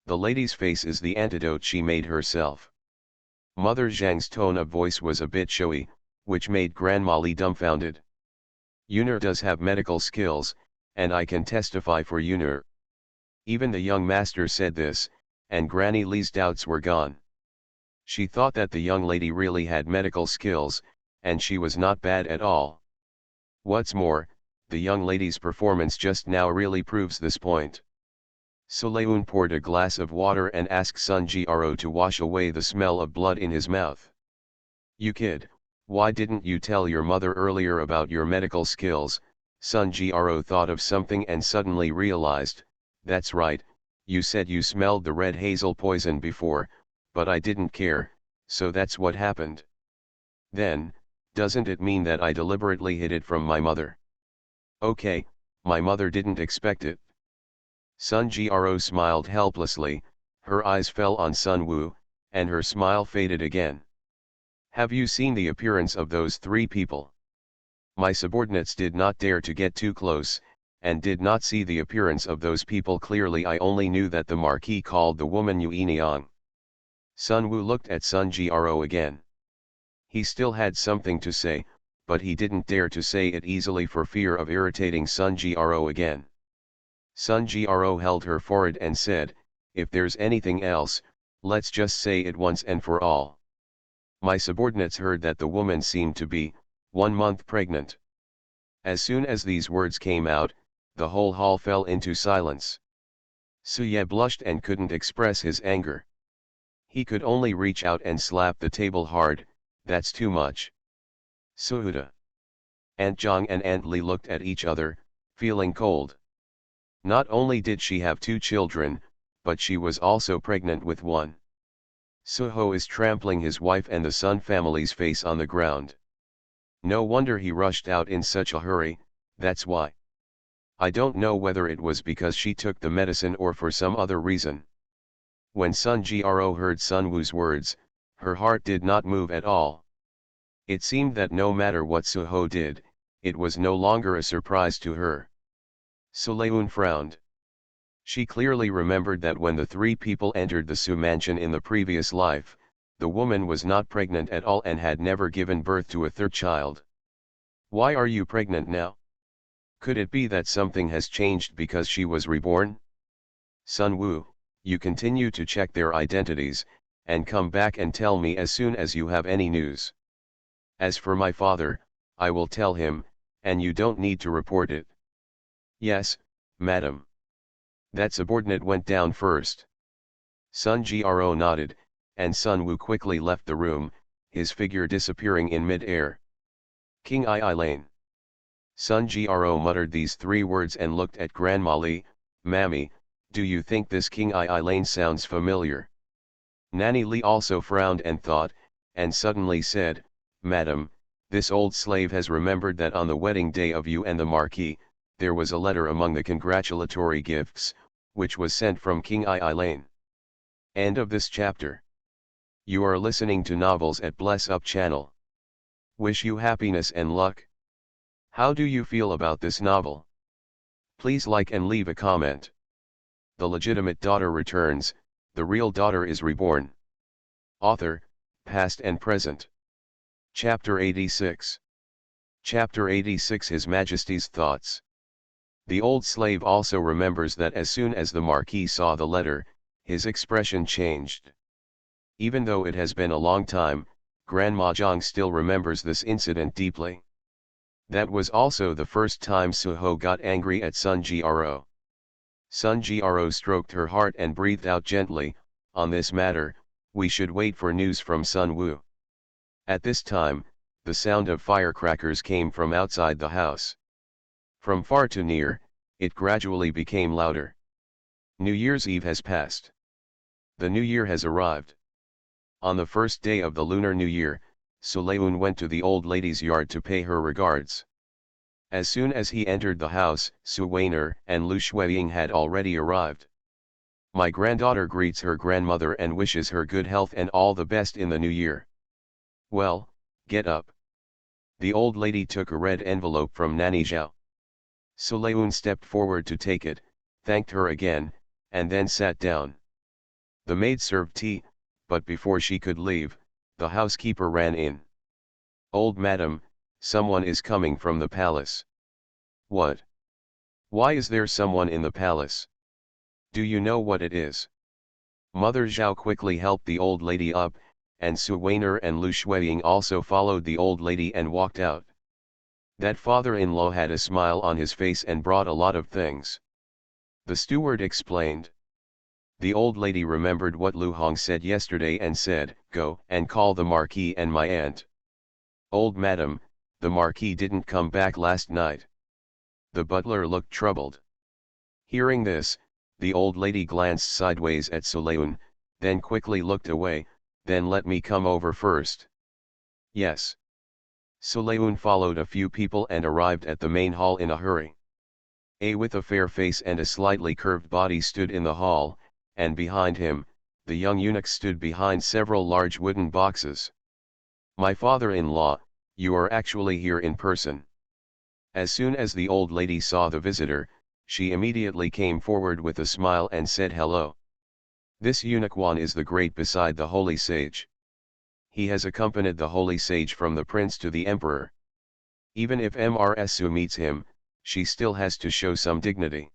The lady's face is the antidote she made herself. Mother Zhang's tone of voice was a bit showy, which made Grandma Li dumbfounded. Yunur does have medical skills, and I can testify for Yunur. Even the young master said this, and Granny Li's doubts were gone. She thought that the young lady really had medical skills, and she was not bad at all. What's more, the young lady's performance just now really proves this point. Sulayun poured a glass of water and asked Sun Gro to wash away the smell of blood in his mouth. You kid, why didn't you tell your mother earlier about your medical skills? Sun Gro thought of something and suddenly realized, that's right, you said you smelled the red hazel poison before, but I didn't care, so that's what happened. Then, doesn't it mean that I deliberately hid it from my mother? Okay, my mother didn't expect it. Sun Gro smiled helplessly, her eyes fell on Sun Wu, and her smile faded again. Have you seen the appearance of those three people? My subordinates did not dare to get too close, and did not see the appearance of those people clearly. I only knew that the Marquis called the woman Yu Niang. Sun Wu looked at Sun Gro again. He still had something to say, but he didn't dare to say it easily for fear of irritating Sun Gro again. Sun Gro held her forehead and said, if there's anything else, let's just say it once and for all. My subordinates heard that the woman seemed to be 1 month pregnant. As soon as these words came out, the whole hall fell into silence. Suye blushed and couldn't express his anger. He could only reach out and slap the table hard. That's too much. Suhuda. Aunt Zhang and Aunt Li looked at each other, feeling cold. Not only did she have 2 children, but she was also pregnant with one. Suho is trampling his wife and the Sun family's face on the ground. No wonder he rushed out in such a hurry, that's why. I don't know whether it was because she took the medicine or for some other reason. When Sun Gro heard Sun Wu's words, her heart did not move at all. It seemed that no matter what Suho did, it was no longer a surprise to her. Suleun frowned. She clearly remembered that when the three people entered the Su mansion in the previous life, the woman was not pregnant at all and had never given birth to a third child. Why are you pregnant now? Could it be that something has changed because she was reborn? Sun Wu, you continue to check their identities, and come back and tell me as soon as you have any news. As for my father, I will tell him, and you don't need to report it. Yes, madam. That subordinate went down first. Sun Gro nodded, and Sun Wu quickly left the room, his figure disappearing in mid-air. King I Lane. Sun Gro muttered these three words and looked at Grandma Li. Mammy, do you think this King I Lane sounds familiar? Nanny Li also frowned and thought, and suddenly said, Madam, this old slave has remembered that on the wedding day of you and the Marquis, there was a letter among the congratulatory gifts, which was sent from King I Lane. End of this chapter. You are listening to novels at Bless Up channel. Wish you happiness and luck. How do you feel about this novel? Please like and leave a comment. The legitimate daughter returns, the real daughter is reborn. Author, past and present. Chapter 86. Chapter 86 His Majesty's Thoughts. The old slave also remembers that as soon as the Marquis saw the letter, his expression changed. Even though it has been a long time, Grandma Zhang still remembers this incident deeply. That was also the first time Suho got angry at Sun Gro. Sun Gro stroked her heart and breathed out gently, on this matter, we should wait for news from Sun Wu. At this time, the sound of firecrackers came from outside the house. From far to near, it gradually became louder. New Year's Eve has passed. The new year has arrived. On the first day of the Lunar New Year, Suleun went to the old lady's yard to pay her regards. As soon as he entered the house, Su Weiner and Lu Shuiying had already arrived. My granddaughter greets her grandmother and wishes her good health and all the best in the new year. Well, get up. The old lady took a red envelope from Nanny Zhao. Suleun stepped forward to take it, thanked her again, and then sat down. The maid served tea, but before she could leave, the housekeeper ran in. Old madam, someone is coming from the palace. What? Why is there someone in the palace? Do you know what it is? Mother Zhao quickly helped the old lady up, and Su Weiner and Lu Shuiying also followed the old lady and walked out. That father-in-law had a smile on his face and brought a lot of things. The steward explained. The old lady remembered what Lu Hong said yesterday and said, go and call the Marquis and my aunt. Old madam, the Marquis didn't come back last night. The butler looked troubled. Hearing this, the old lady glanced sideways at Suleun, then quickly looked away, then let me come over first. Yes. Suleun followed a few people and arrived at the main hall in a hurry. A with a fair face and a slightly curved body stood in the hall, and behind him, the young eunuch stood behind several large wooden boxes. My father-in-law, you are actually here in person. As soon as the old lady saw the visitor, she immediately came forward with a smile and said hello. This eunuch Wan is the great beside the holy sage. He has accompanied the holy sage from the prince to the emperor. Even if Mrsu meets him, she still has to show some dignity.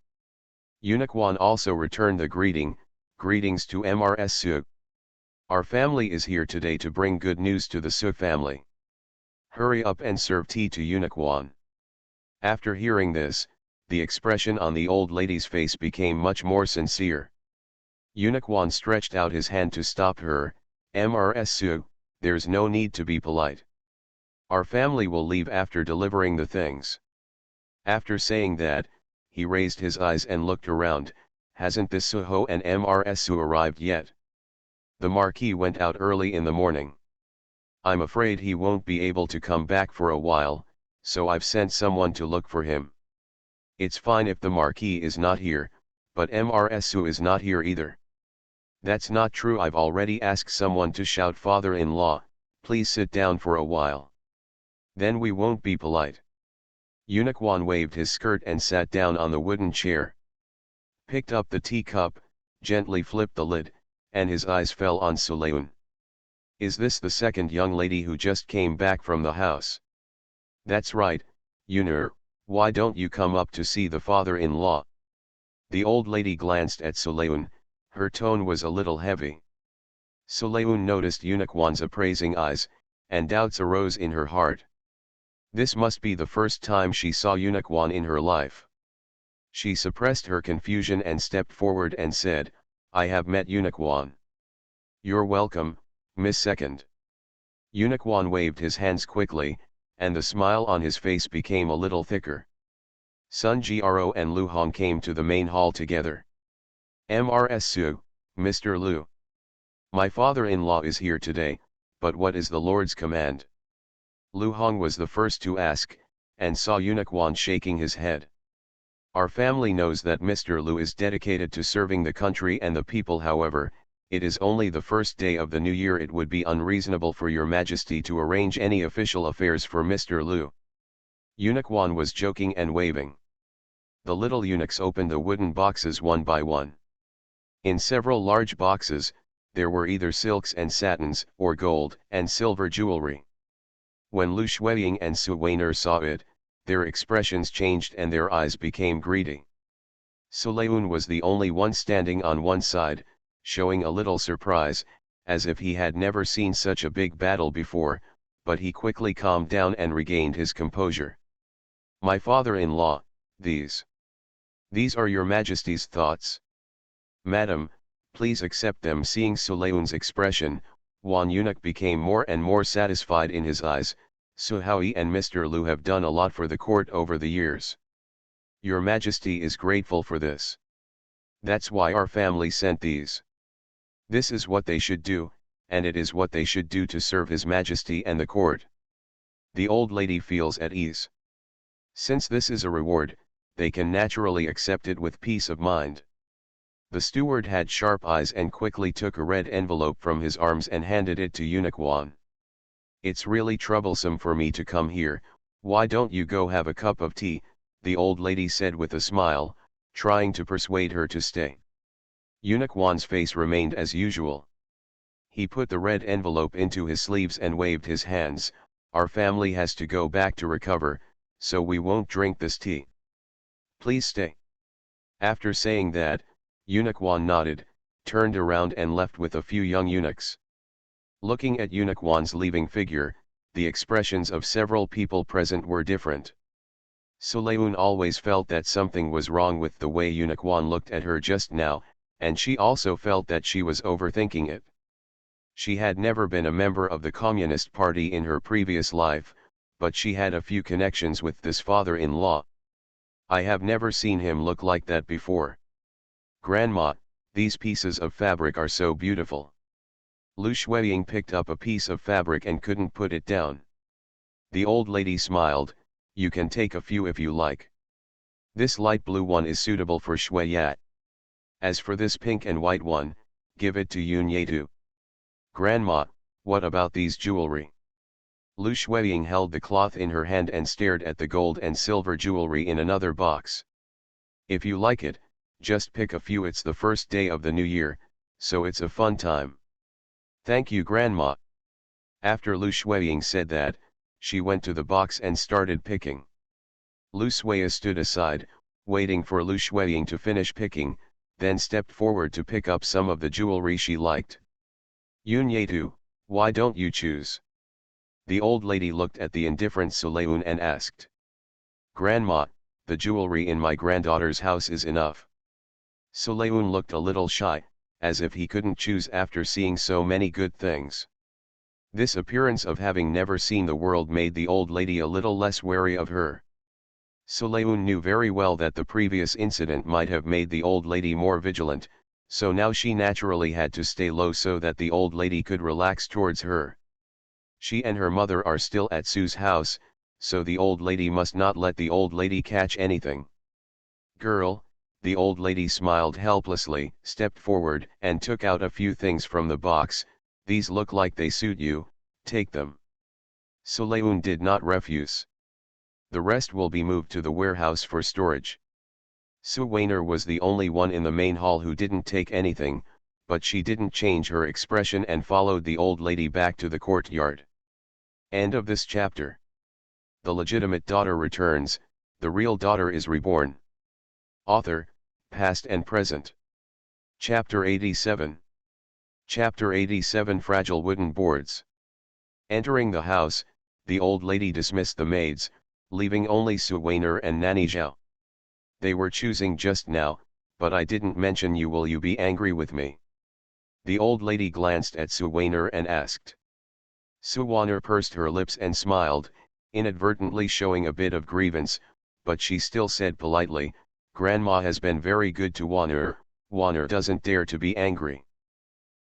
Eunuch Wan also returned the greetings to Mrsu. Our family is here today to bring good news to the Su family. Hurry up and serve tea to Eunuch Wan. After hearing this, the expression on the old lady's face became much more sincere. Eunuch Wan stretched out his hand to stop her. Mrsu, there's no need to be polite. Our family will leave after delivering the things. After saying that, he raised his eyes and looked around. Hasn't this Suho and Mrsu arrived yet? The Marquis went out early in the morning. I'm afraid he won't be able to come back for a while, so I've sent someone to look for him. It's fine if the Marquis is not here, but Mrsu is not here either. That's not true. I've already asked someone to shout, father-in-law, please sit down for a while. Then we won't be polite. Eunuch Wan waved his skirt and sat down on the wooden chair. Picked up the teacup, gently flipped the lid, and his eyes fell on Sulayun. Is this the second young lady who just came back from the house? That's right, Yunur, why don't you come up to see the father-in-law? The old lady glanced at Sulayun, her tone was a little heavy. Sulayun noticed Eunuch Wan's appraising eyes, and doubts arose in her heart. This must be the first time she saw Eunuch Wan in her life. She suppressed her confusion and stepped forward and said, I have met Eunuch Wan. You're welcome, Miss Second. Eunuch Wan waved his hands quickly, and the smile on his face became a little thicker. Sun Gro and Lu Hong came to the main hall together. Mrs. Su, Mr. Lu. My father-in-law is here today, but what is the Lord's command? Lu Hong was the first to ask, and saw Eunuch Wan shaking his head. Our family knows that Mr. Lu is dedicated to serving the country and the people. However, it is only the first day of the new year. It would be unreasonable for your majesty to arrange any official affairs for Mr. Lu. Eunuch Wan was joking and waving. The little eunuchs opened the wooden boxes one by one. In several large boxes, there were either silks and satins or gold and silver jewelry. When Lu Shuiying and Su Weiner saw it, their expressions changed and their eyes became greedy. Sulayun was the only one standing on one side, showing a little surprise, as if he had never seen such a big battle before, but he quickly calmed down and regained his composure. My father-in-law, these are your majesty's thoughts? Madam, please accept them. Seeing Sulayun's expression, Wan Eunuch became more and more satisfied in his eyes. Suhawi and Mr. Lu have done a lot for the court over the years. Your Majesty is grateful for this. That's why our family sent these. This is what they should do, and it is what they should do to serve His Majesty and the court. The old lady feels at ease. Since this is a reward, they can naturally accept it with peace of mind. The steward had sharp eyes and quickly took a red envelope from his arms and handed it to Eunuch Wan. It's really troublesome for me to come here, why don't you go have a cup of tea, the old lady said with a smile, trying to persuade her to stay. Eunuch Wan's face remained as usual. He put the red envelope into his sleeves and waved his hands. Our family has to go back to recover, so we won't drink this tea. Please stay. After saying that, Eunuch Wan nodded, turned around and left with a few young eunuchs. Looking at Eunuch Wan's leaving figure, the expressions of several people present were different. Sulayun always felt that something was wrong with the way Eunuch Wan looked at her just now, and she also felt that she was overthinking it. She had never been a member of the Communist Party in her previous life, but she had a few connections with this father-in-law. I have never seen him look like that before. Grandma, these pieces of fabric are so beautiful. Lu Shuiying picked up a piece of fabric and couldn't put it down. The old lady smiled, you can take a few if you like. This light blue one is suitable for Shuiyat. As for this pink and white one, give it to Yun Yetu. Grandma, what about these jewelry? Lu Shuiying held the cloth in her hand and stared at the gold and silver jewelry in another box. If you like it, just pick a few. It's the first day of the new year, so it's a fun time. Thank you, Grandma. After Lu Shuiying said that, she went to the box and started picking. Lu Shuiying stood aside, waiting for Lu Shuiying to finish picking, then stepped forward to pick up some of the jewelry she liked. Yun Yetu, why don't you choose? The old lady looked at the indifferent Sulayun and asked. Grandma, the jewelry in my granddaughter's house is enough. Sulayun looked a little shy, as if he couldn't choose after seeing so many good things. This appearance of having never seen the world made the old lady a little less wary of her. Sulayun knew very well that the previous incident might have made the old lady more vigilant, so now she naturally had to stay low so that the old lady could relax towards her. She and her mother are still at Su's house, so the old lady must not let the old lady catch anything. Girl, the old lady smiled helplessly, stepped forward and took out a few things from the box. These look like they suit you, take them. Sulayun did not refuse. The rest will be moved to the warehouse for storage. Suwainer was the only one in the main hall who didn't take anything, but she didn't change her expression and followed the old lady back to the courtyard. End of this chapter. The legitimate daughter returns, the real daughter is reborn. Author, past and present. Chapter 87. Chapter 87 Fragile Wooden Boards. Entering the house, the old lady dismissed the maids, leaving only Suwainer and Nanny Zhao. They were choosing just now, but I didn't mention you. Will you be angry with me? The old lady glanced at Suwainer and asked. Suwainer pursed her lips and smiled, inadvertently showing a bit of grievance, but she still said politely, Grandma has been very good to Waner. Waner doesn't dare to be angry.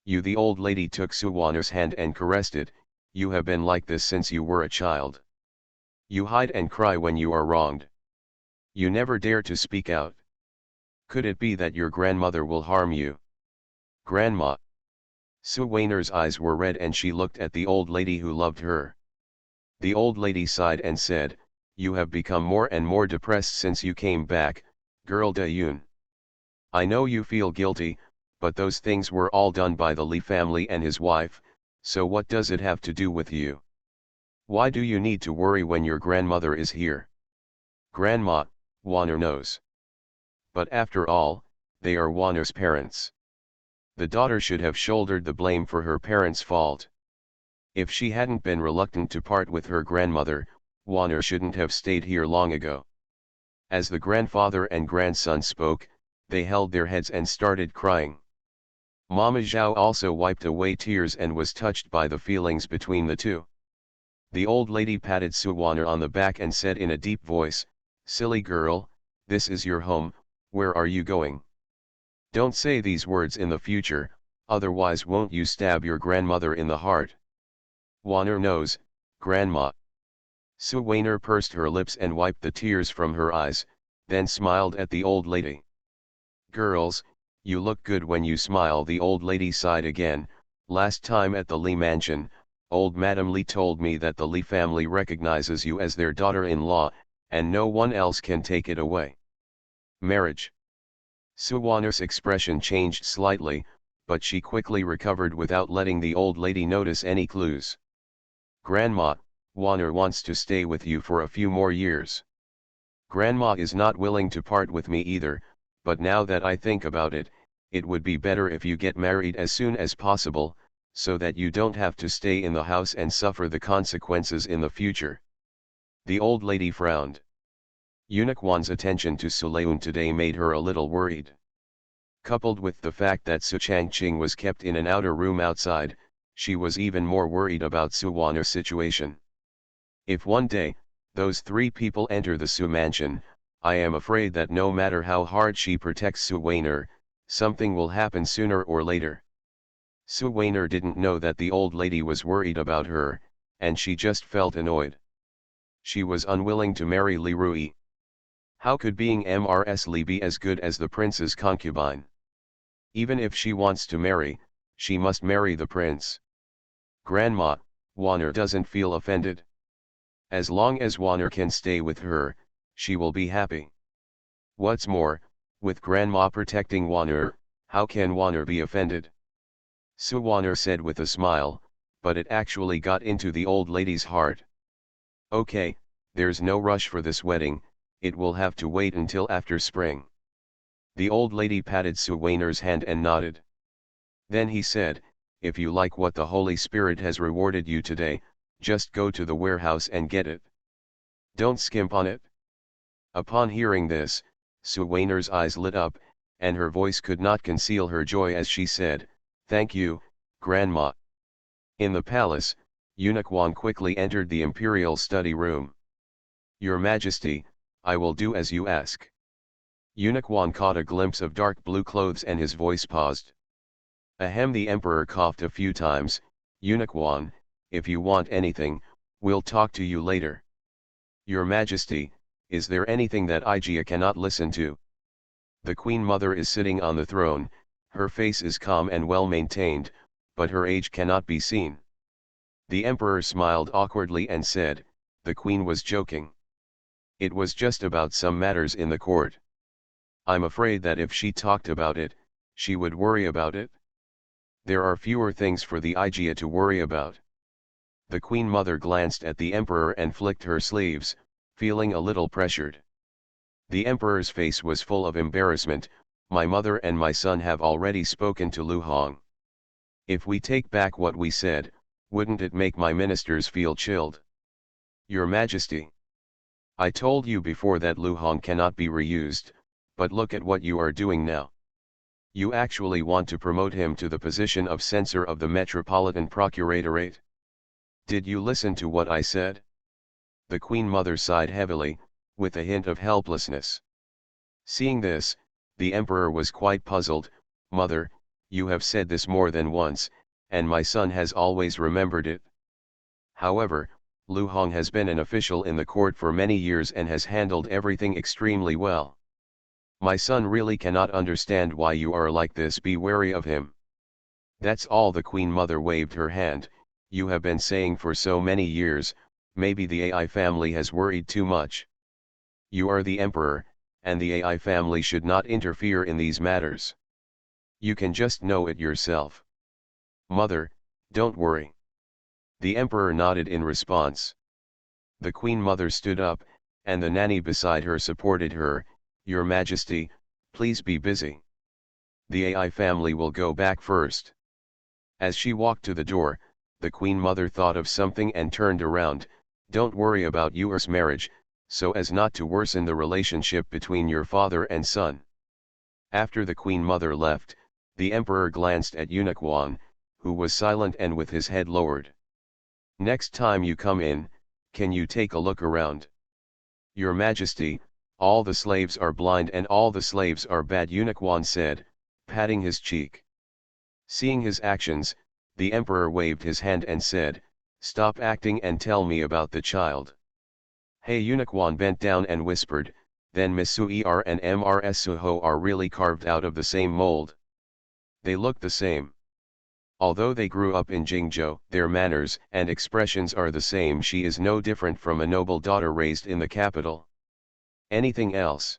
You. The old lady took Suwainer's hand and caressed it. You have been like this since you were a child. You hide and cry when you are wronged. You never dare to speak out. Could it be that your grandmother will harm you? Grandma. Suwainer's eyes were red and she looked at the old lady who loved her. The old lady sighed and said, You have become more and more depressed since you came back, girl Da Yun. I know you feel guilty, but those things were all done by the Li family and his wife, so what does it have to do with you? Why do you need to worry when your grandmother is here? Grandma, Waner knows. But after all, they are Waner's parents. The daughter should have shouldered the blame for her parents' fault. If she hadn't been reluctant to part with her grandmother, Waner shouldn't have stayed here long ago. As the grandfather and grandson spoke, they held their heads and started crying. Mama Zhao also wiped away tears and was touched by the feelings between the two. The old lady patted Suwainer on the back and said in a deep voice, Silly girl, this is your home, where are you going? Don't say these words in the future, otherwise won't you stab your grandmother in the heart? Waner knows, Grandma. Suwainer pursed her lips and wiped the tears from her eyes, then smiled at the old lady. Girls, you look good when you smile. The old lady sighed again. Last time at the Li mansion, old Madame Li told me that the Li family recognizes you as their daughter-in-law, and no one else can take it away. Marriage. Suwainer's expression changed slightly, but she quickly recovered without letting the old lady notice any clues. Grandma, Waner wants to stay with you for a few more years. Grandma is not willing to part with me either, but now that I think about it, it would be better if you get married as soon as possible, so that you don't have to stay in the house and suffer the consequences in the future. The old lady frowned. Eunuch Wan's attention to Sulayun today made her a little worried. Coupled with the fact that Su Changqing was kept in an outer room outside, she was even more worried about Suwainer's situation. If one day, those three people enter the Su mansion, I am afraid that no matter how hard she protects Suwainer, something will happen sooner or later. Suwainer didn't know that the old lady was worried about her, and she just felt annoyed. She was unwilling to marry Li Rui. How could being Mrs. Li be as good as the prince's concubine? Even if she wants to marry, she must marry the prince. Grandma, Waner doesn't feel offended. As long as Waner can stay with her, she will be happy. What's more, with Grandma protecting Waner, how can Waner be offended? Suwainer said with a smile, but it actually got into the old lady's heart. Okay, there's no rush for this wedding, it will have to wait until after spring. The old lady patted Suwainer's hand and nodded. Then he said, if you like what the Holy Spirit has rewarded you today, just go to the warehouse and get it. Don't skimp on it. Upon hearing this, Suwainer's eyes lit up, and her voice could not conceal her joy as she said, Thank you, Grandma. In the palace, Eunuch Wan quickly entered the imperial study room. Your Majesty, I will do as you ask. Eunuch Wan caught a glimpse of dark blue clothes and his voice paused. Ahem. The emperor coughed a few times. Eunuch Wan, if you want anything, we'll talk to you later. Your Majesty, is there anything that Ijia cannot listen to? The Queen Mother is sitting on the throne, her face is calm and well maintained, but her age cannot be seen. The emperor smiled awkwardly and said, "The queen was joking. It was just about some matters in the court. I'm afraid that if she talked about it, she would worry about it. There are fewer things for the Igia to worry about." The queen mother glanced at the emperor and flicked her sleeves, feeling a little pressured. The emperor's face was full of embarrassment. "My mother and my son have already spoken to Lu Hong. If we take back what we said, wouldn't it make my ministers feel chilled? Your Majesty, I told you before that Lu Hong cannot be reused, but look at what you are doing now. You actually want to promote him to the position of censor of the Metropolitan Procuratorate. Did you listen to what I said?" The queen mother sighed heavily, with a hint of helplessness. Seeing this, the emperor was quite puzzled. "Mother, you have said this more than once, and my son has always remembered it. However, Lu Hong has been an official in the court for many years and has handled everything extremely well. My son really cannot understand why you are like this. Be wary of him." "That's all." The queen mother waved her hand. "You have been saying for so many years, maybe the AI family has worried too much. You are the emperor, and the AI family should not interfere in these matters. You can just know it yourself. Mother, don't worry." The emperor nodded in response. The queen mother stood up, and the nanny beside her supported her. "Your Majesty, please be busy. The AI family will go back first." As she walked to the door, the queen mother thought of something and turned around. "Don't worry about yours marriage, so as not to worsen the relationship between your father and son." After the queen mother left, the emperor glanced at Eunuch Wan, who was silent and with his head lowered. "Next time you come in, can you take a look around?" "Your Majesty, all the slaves are blind and all the slaves are bad," Eunuch Wan said, patting his cheek. Seeing his actions, the emperor waved his hand and said, "Stop acting and tell me about the child." Hey, Eunuch Wan bent down and whispered, "Then Misuer and Mrs Suho are really carved out of the same mold. They look the same. Although they grew up in Jingzhou, their manners and expressions are the same. She is no different from a noble daughter raised in the capital. Anything else?"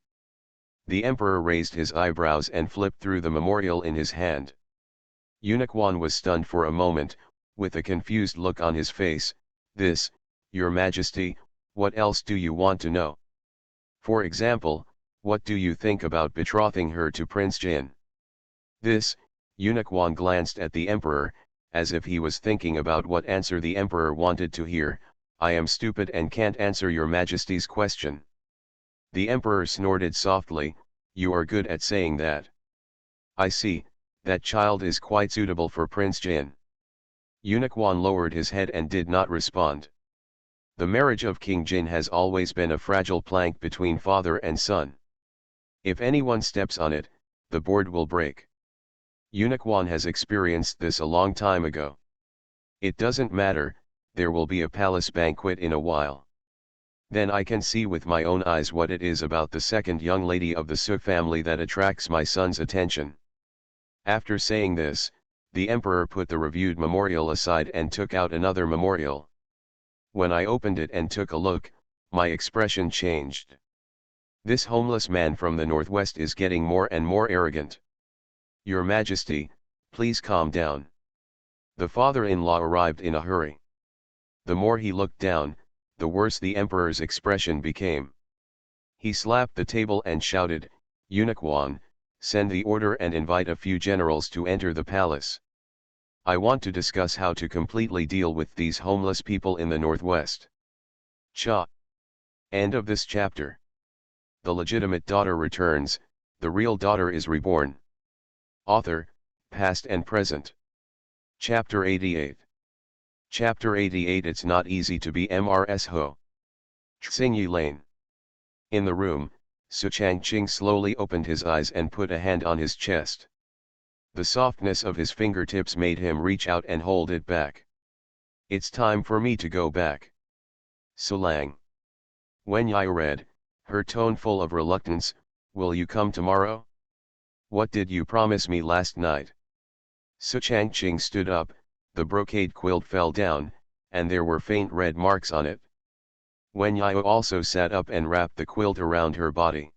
The emperor raised his eyebrows and flipped through the memorial in his hand. Eunuch Wan was stunned for a moment, with a confused look on his face. "This, Your Majesty, what else do you want to know? For example, what do you think about betrothing her to Prince Jin?" "This," Eunuch Wan glanced at the emperor, as if he was thinking about what answer the emperor wanted to hear. "I am stupid and can't answer Your Majesty's question." The emperor snorted softly. "You are good at saying that. I see, that child is quite suitable for Prince Jin." Eunuch Wan lowered his head and did not respond. The marriage of King Jin has always been a fragile plank between father and son. If anyone steps on it, the board will break. Eunuch Wan has experienced this a long time ago. "It doesn't matter, there will be a palace banquet in a while. Then I can see with my own eyes what it is about the second young lady of the Su family that attracts my son's attention." After saying this, the emperor put the reviewed memorial aside and took out another memorial. "When I opened it and took a look, my expression changed. This homeless man from the northwest is getting more and more arrogant. Your Majesty, please calm down." The father-in-law arrived in a hurry. The more he looked down, the worse the emperor's expression became. He slapped the table and shouted, "Eunuch Wan, send the order and invite a few generals to enter the palace. I want to discuss how to completely deal with these homeless people in the northwest." Cha. End of this chapter. The legitimate daughter returns, the real daughter is reborn. Author, past and present. Chapter 88. Chapter 88. It's not easy to be Mrs Ho. Xingyi Lane. In the room, Su Changqing slowly opened his eyes and put a hand on his chest. The softness of his fingertips made him reach out and hold it back. "It's time for me to go back." Sulang. Wen Yi read, her tone full of reluctance, "Will you come tomorrow? What did you promise me last night?" Su Changqing stood up, the brocade quilt fell down, and there were faint red marks on it. Wen Yao also sat up and wrapped the quilt around her body.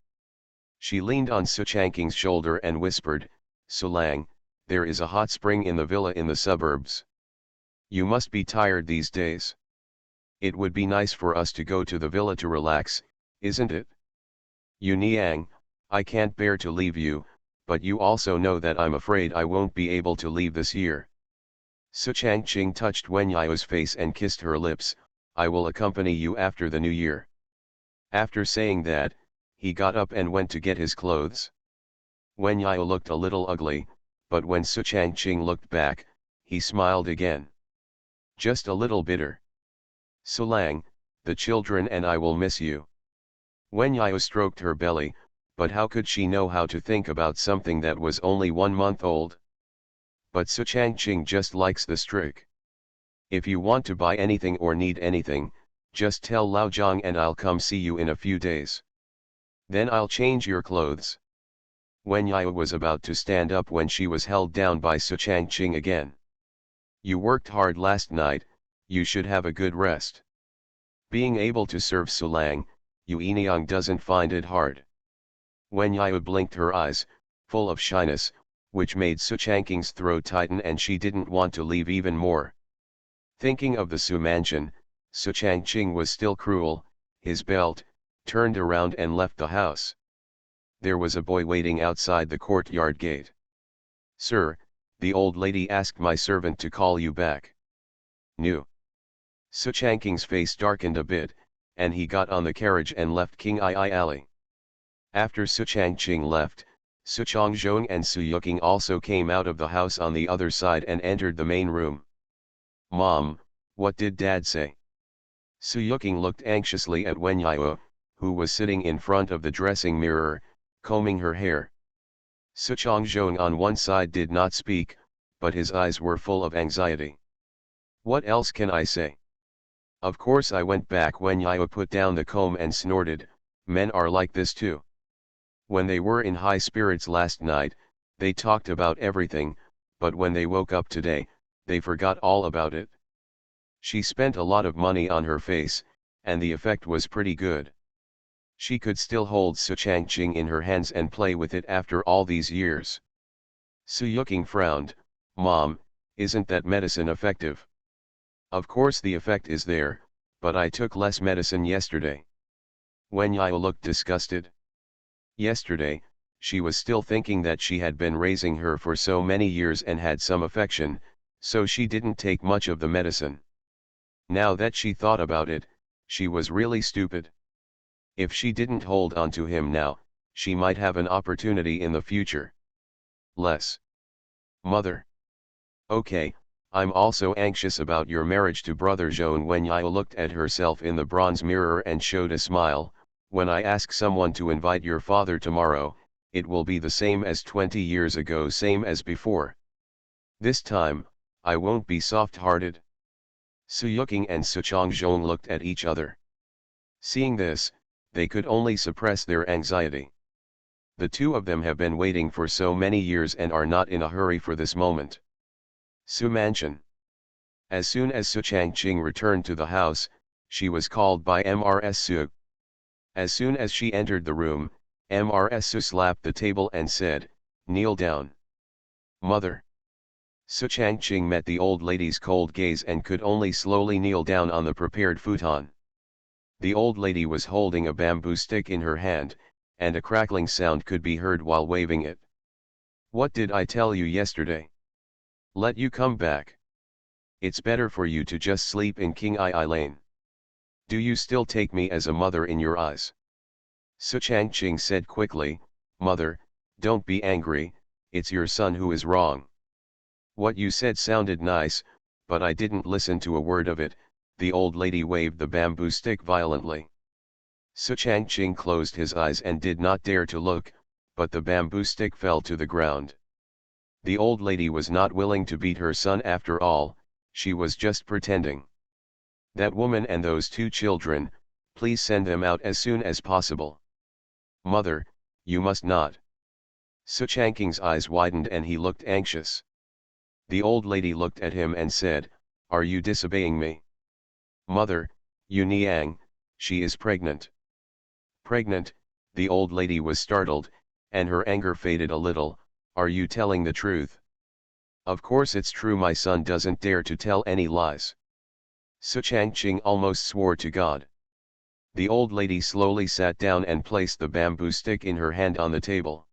She leaned on Su Changqing's shoulder and whispered, "Sulang, there is a hot spring in the villa in the suburbs. You must be tired these days. It would be nice for us to go to the villa to relax, isn't it? Yu Niang, I can't bear to leave you, but you also know that I'm afraid I won't be able to leave this year." Su Changqing touched Wen Yao's face and kissed her lips. "I will accompany you after the new year." After saying that, he got up and went to get his clothes. Wen Yao looked a little ugly, but when Su Changqing looked back, he smiled again. Just a little bitter. "Sulang, the children and I will miss you." Wen Yao stroked her belly, but how could she know how to think about something that was only 1 month old? But Su Changqing just likes the strict. "If you want to buy anything or need anything, just tell Lao Zhang and I'll come see you in a few days. Then I'll change your clothes." Wen Yao was about to stand up when she was held down by Su Changqing again. "You worked hard last night, you should have a good rest. Being able to serve Sulang, Yu Eniang doesn't find it hard." Wen Yao blinked her eyes, full of shyness, which made Su Changqing's throat tighten and she didn't want to leave even more. Thinking of the Su mansion, Su Changqing was still cruel. His belt, turned around and left the house. There was a boy waiting outside the courtyard gate. "Sir, the old lady asked my servant to call you back." "Nu." Su Changqing's face darkened a bit, and he got on the carriage and left King Ai Alley. After Su Changqing left, Su Chongzhong and Su Yuking also came out of the house on the other side and entered the main room. "Mom, what did Dad say?" Su Yuking looked anxiously at Wen Yao, who was sitting in front of the dressing mirror, combing her hair. Su Chongzhong on one side did not speak, but his eyes were full of anxiety. "What else can I say? Of course I went back." Wen Yao put down the comb and snorted, "Men are like this too. When they were in high spirits last night, they talked about everything, but when they woke up today, they forgot all about it." She spent a lot of money on her face, and the effect was pretty good. She could still hold Su Changqing in her hands and play with it after all these years. Su Yuking frowned, "Mom, isn't that medicine effective?" "Of course the effect is there, but I took less medicine yesterday." Wen Yao looked disgusted. Yesterday, she was still thinking that she had been raising her for so many years and had some affection, so she didn't take much of the medicine. Now that she thought about it, she was really stupid. If she didn't hold on to him now, she might have an opportunity in the future. Less. "Mother. Okay, I'm also anxious about your marriage to Brother Zhou." Wen Yao looked at herself in the bronze mirror and showed a smile. "When I ask someone to invite your father tomorrow, it will be the same as 20 years ago, same as before. This time, I won't be soft-hearted." Su Yuking and Su Chongzhong looked at each other. Seeing this, they could only suppress their anxiety. The two of them have been waiting for so many years and are not in a hurry for this moment. Su Mansion. As soon as Su Changqing returned to the house, she was called by Mrs. Su. As soon as she entered the room, Mrs. Su slapped the table and said, "Kneel down." "Mother." Su Changqing met the old lady's cold gaze and could only slowly kneel down on the prepared futon. The old lady was holding a bamboo stick in her hand, and a crackling sound could be heard while waving it. "What did I tell you yesterday? Let you come back. It's better for you to just sleep in King Ai Lane. Do you still take me as a mother in your eyes?" Su Changqing said quickly, "Mother, don't be angry, it's your son who is wrong. What you said sounded nice, but I didn't listen to a word of it." The old lady waved the bamboo stick violently. Su Changqing closed his eyes and did not dare to look, but the bamboo stick fell to the ground. The old lady was not willing to beat her son after all, she was just pretending. "That woman and those 2 children, please send them out as soon as possible." "Mother, you must not." Su Changqing's eyes widened and he looked anxious. The old lady looked at him and said, "Are you disobeying me?" Mother, Yu Niang, she is pregnant. Pregnant, the old lady was startled, and her anger faded a little. Are you telling the truth? Of course it's true, my son doesn't dare to tell any lies. Su Changqing almost swore to God. The old lady slowly sat down and placed the bamboo stick in her hand on the table.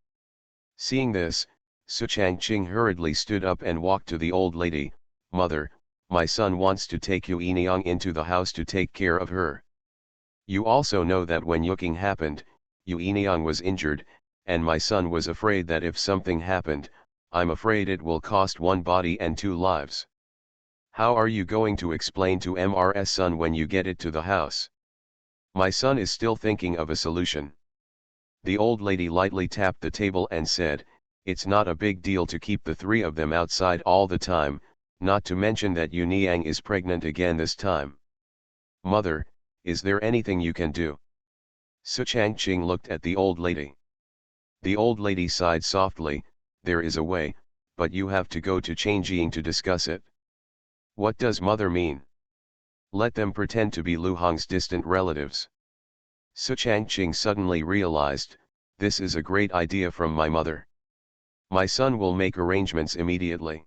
Seeing this, Su Changqing hurriedly stood up and walked to the old lady. Mother, my son wants to take Yu Niang into the house to take care of her. You also know that when Yuking happened, Yu Niang was injured, and my son was afraid that if something happened, I'm afraid it will cost one body and two lives. How are you going to explain to MR's son when you get it to the house? My son is still thinking of a solution. The old lady lightly tapped the table and said, it's not a big deal to keep the three of them outside all the time, not to mention that Yu Niang is pregnant again this time. Mother, is there anything you can do? Su Changqing looked at the old lady. The old lady sighed softly. There is a way, but you have to go to Changjing to discuss it. What does mother mean? Let them pretend to be Lu Hong's distant relatives. Su Changqing suddenly realized, this is a great idea from my mother. My son will make arrangements immediately.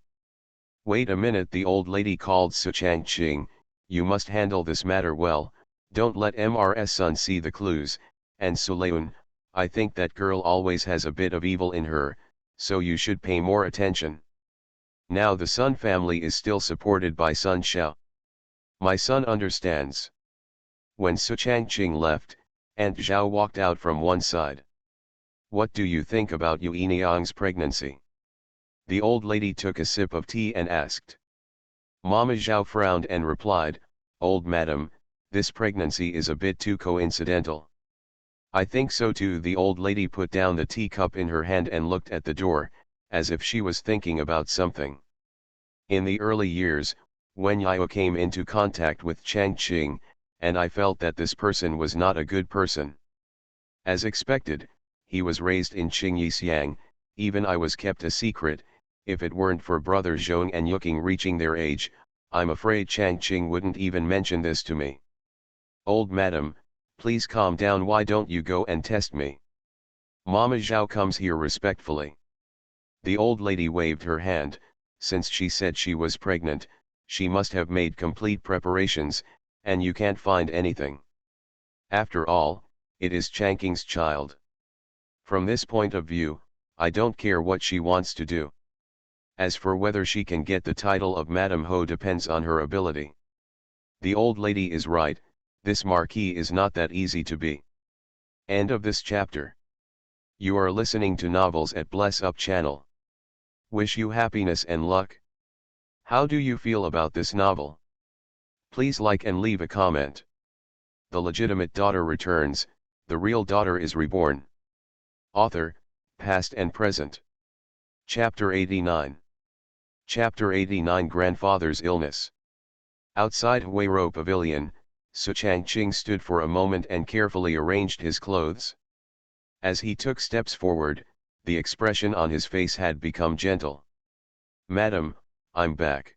Wait a minute, the old lady called Su Changqing, you must handle this matter well, don't let MR's son see the clues, and Suleun, I think that girl always has a bit of evil in her, so you should pay more attention. Now the Sun family is still supported by Sun Xiao. My son understands. When Su Changqing left, Aunt Zhao walked out from one side. What do you think about Yu Niang's pregnancy? The old lady took a sip of tea and asked. Mama Zhao frowned and replied, Old madam, this pregnancy is a bit too coincidental. I think so too. The old lady put down the teacup in her hand and looked at the door, as if she was thinking about something. In the early years, when Yao came into contact with Changqing, and I felt that this person was not a good person. As expected, he was raised in Qingyixiang, even I was kept a secret. If it weren't for brother Zhong and Yuking reaching their age, I'm afraid Changqing wouldn't even mention this to me. Old madam, please calm down, why don't you go and test me? Mama Zhao comes here respectfully. The old lady waved her hand. Since she said she was pregnant, she must have made complete preparations, and you can't find anything. After all, it is Changqing's child. From this point of view, I don't care what she wants to do. As for whether she can get the title of Madam Ho depends on her ability. The old lady is right, this marquis is not that easy to be. End of this chapter. You are listening to novels at Bless Up channel. Wish you happiness and luck. How do you feel about this novel? Please like and leave a comment. The legitimate daughter returns, the real daughter is reborn. Author, past and present. Chapter 89. Chapter 89, Grandfather's Illness. Outside Huiro Pavilion, Su Changqing stood for a moment and carefully arranged his clothes. As he took steps forward, the expression on his face had become gentle. Madam, I'm back.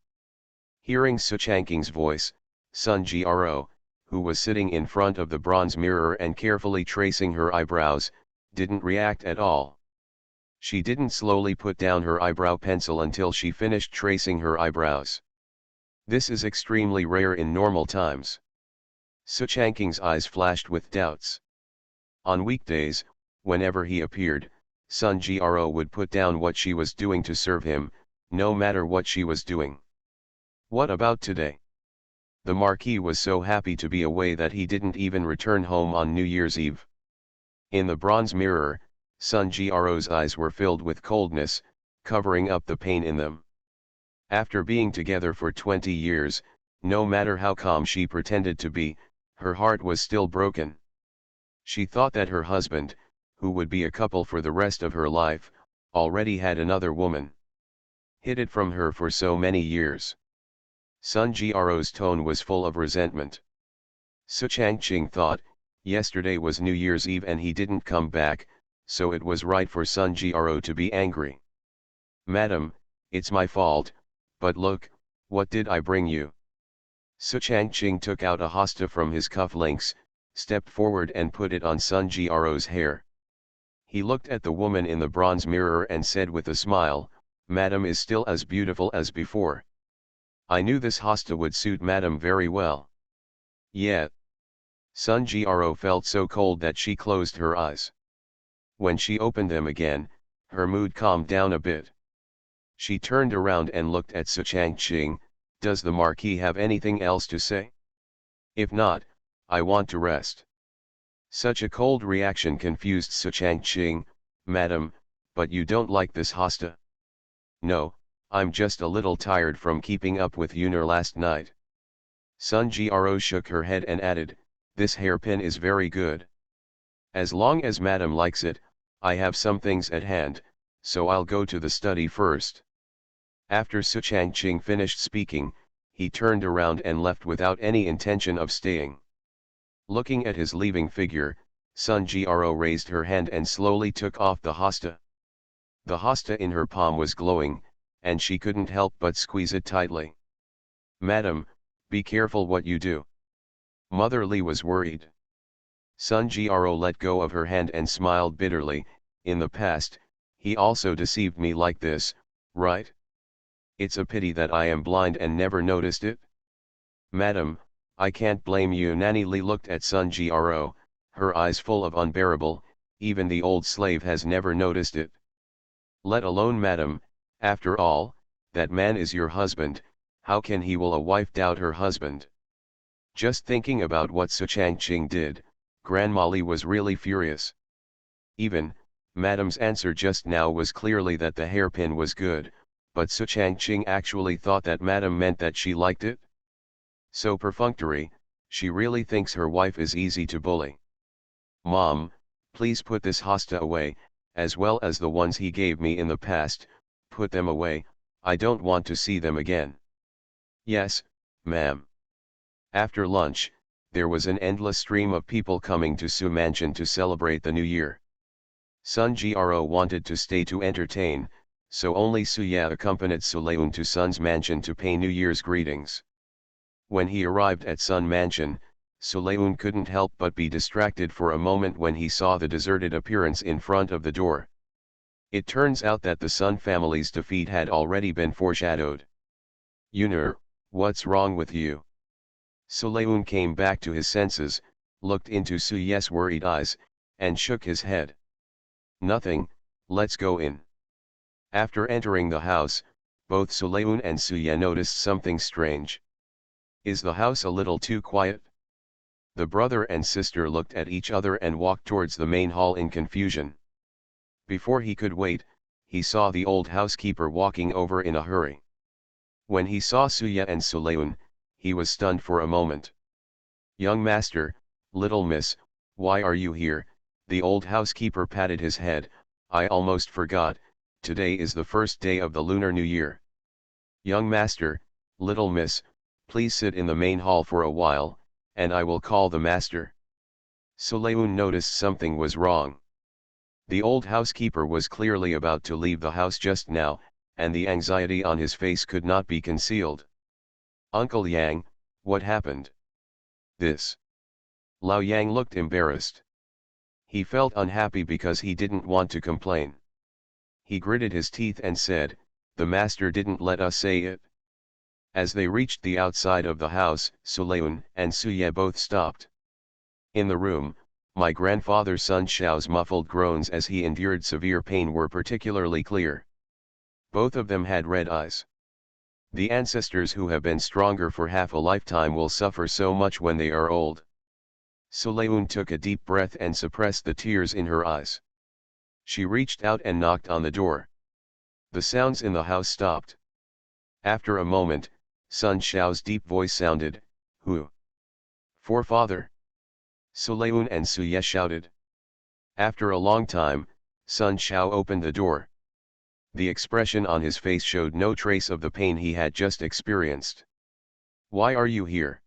Hearing Su Changqing's voice, Sun Gro, who was sitting in front of the bronze mirror and carefully tracing her eyebrows, didn't react at all. She didn't slowly put down her eyebrow pencil until she finished tracing her eyebrows. This is extremely rare in normal times. Su Changqing's eyes flashed with doubts. On weekdays, whenever he appeared, Sun Gro would put down what she was doing to serve him, no matter what she was doing. What about today? The Marquis was so happy to be away that he didn't even return home on New Year's Eve. In the bronze mirror, Sun Gro's eyes were filled with coldness, covering up the pain in them. After being together for 20 years, no matter how calm she pretended to be, her heart was still broken. She thought that her husband, who would be a couple for the rest of her life, already had another woman. Hid it from her for so many years. Sun Gro's tone was full of resentment. Su Changqing thought, yesterday was New Year's Eve and he didn't come back, so it was right for Sun Gro to be angry. Madam, it's my fault, but look, what did I bring you? Su Changqing took out a hosta from his cufflinks, stepped forward and put it on Sun Jiao's hair. He looked at the woman in the bronze mirror and said with a smile, "Madam is still as beautiful as before. I knew this hosta would suit Madam very well." Yet, Sun Jiao felt so cold that she closed her eyes. When she opened them again, her mood calmed down a bit. She turned around and looked at Su Changqing. "Does the Marquis have anything else to say? If not, I want to rest." Such a cold reaction confused Su Changqing. "Madam, but you don't like this hosta?" "No, I'm just a little tired from keeping up with Yuner last night." Sun Jiao shook her head and added, "This hairpin is very good. As long as Madam likes it, I have some things at hand, so I'll go to the study first." After Su Changqing finished speaking, he turned around and left without any intention of staying. Looking at his leaving figure, Sun Jiao raised her hand and slowly took off the hosta. The hosta in her palm was glowing, and she couldn't help but squeeze it tightly. "Madam, be careful what you do." Mother Li was worried. Sun Jiao let go of her hand and smiled bitterly. "In the past, he also deceived me like this, right? It's a pity that I am blind and never noticed it." "Madam, I can't blame you." Nanny Li looked at Sun Jiao, her eyes full of unbearable, "Even the old slave has never noticed it. Let alone Madam, after all, that man is your husband, how can he will a wife doubt her husband?" Just thinking about what Su Changqing did, Grandma Li was really furious. Even, Madam's answer just now was clearly that the hairpin was good, but Su Changqing actually thought that Madam meant that she liked it? So perfunctory, she really thinks her wife is easy to bully. "Mom, please put this hosta away, as well as the ones he gave me in the past, put them away, I don't want to see them again." "Yes, ma'am." After lunch, there was an endless stream of people coming to Su Mansion to celebrate the new year. Sun Jiao wanted to stay to entertain, so only Suya accompanied Suleun to Sun's mansion to pay New Year's greetings. When he arrived at Sun Mansion, Suleun couldn't help but be distracted for a moment when he saw the deserted appearance in front of the door. It turns out that the Sun family's defeat had already been foreshadowed. "Yuner, what's wrong with you?" Suleun came back to his senses, looked into Suye's worried eyes, and shook his head. "Nothing, let's go in." After entering the house, both Suleun and Suye noticed something strange. "Is the house a little too quiet?" The brother and sister looked at each other and walked towards the main hall in confusion. Before he could wait, he saw the old housekeeper walking over in a hurry. When he saw Suye and Suleun, he was stunned for a moment. "Young master, little miss, why are you here?" The old housekeeper patted his head. "I almost forgot, today is the first day of the Lunar New Year. Young master, little miss, please sit in the main hall for a while, and I will call the master." Suleun noticed something was wrong. The old housekeeper was clearly about to leave the house just now, and the anxiety on his face could not be concealed. "Uncle Yang, what happened?" "This." Lao Yang looked embarrassed. He felt unhappy because he didn't want to complain. He gritted his teeth and said, "The master didn't let us say it." As they reached the outside of the house, Suleun and Suye both stopped. In the room, my grandfather Sun Xiao's muffled groans as he endured severe pain were particularly clear. Both of them had red eyes. The ancestors who have been stronger for half a lifetime will suffer so much when they are old. Suleun took a deep breath and suppressed the tears in her eyes. She reached out and knocked on the door. The sounds in the house stopped. After a moment, Sun Xiao's deep voice sounded, "Who?" "Forefather." Suleun and Suye shouted. After a long time, Sun Xiao opened the door. The expression on his face showed no trace of the pain he had just experienced. "Why are you here?"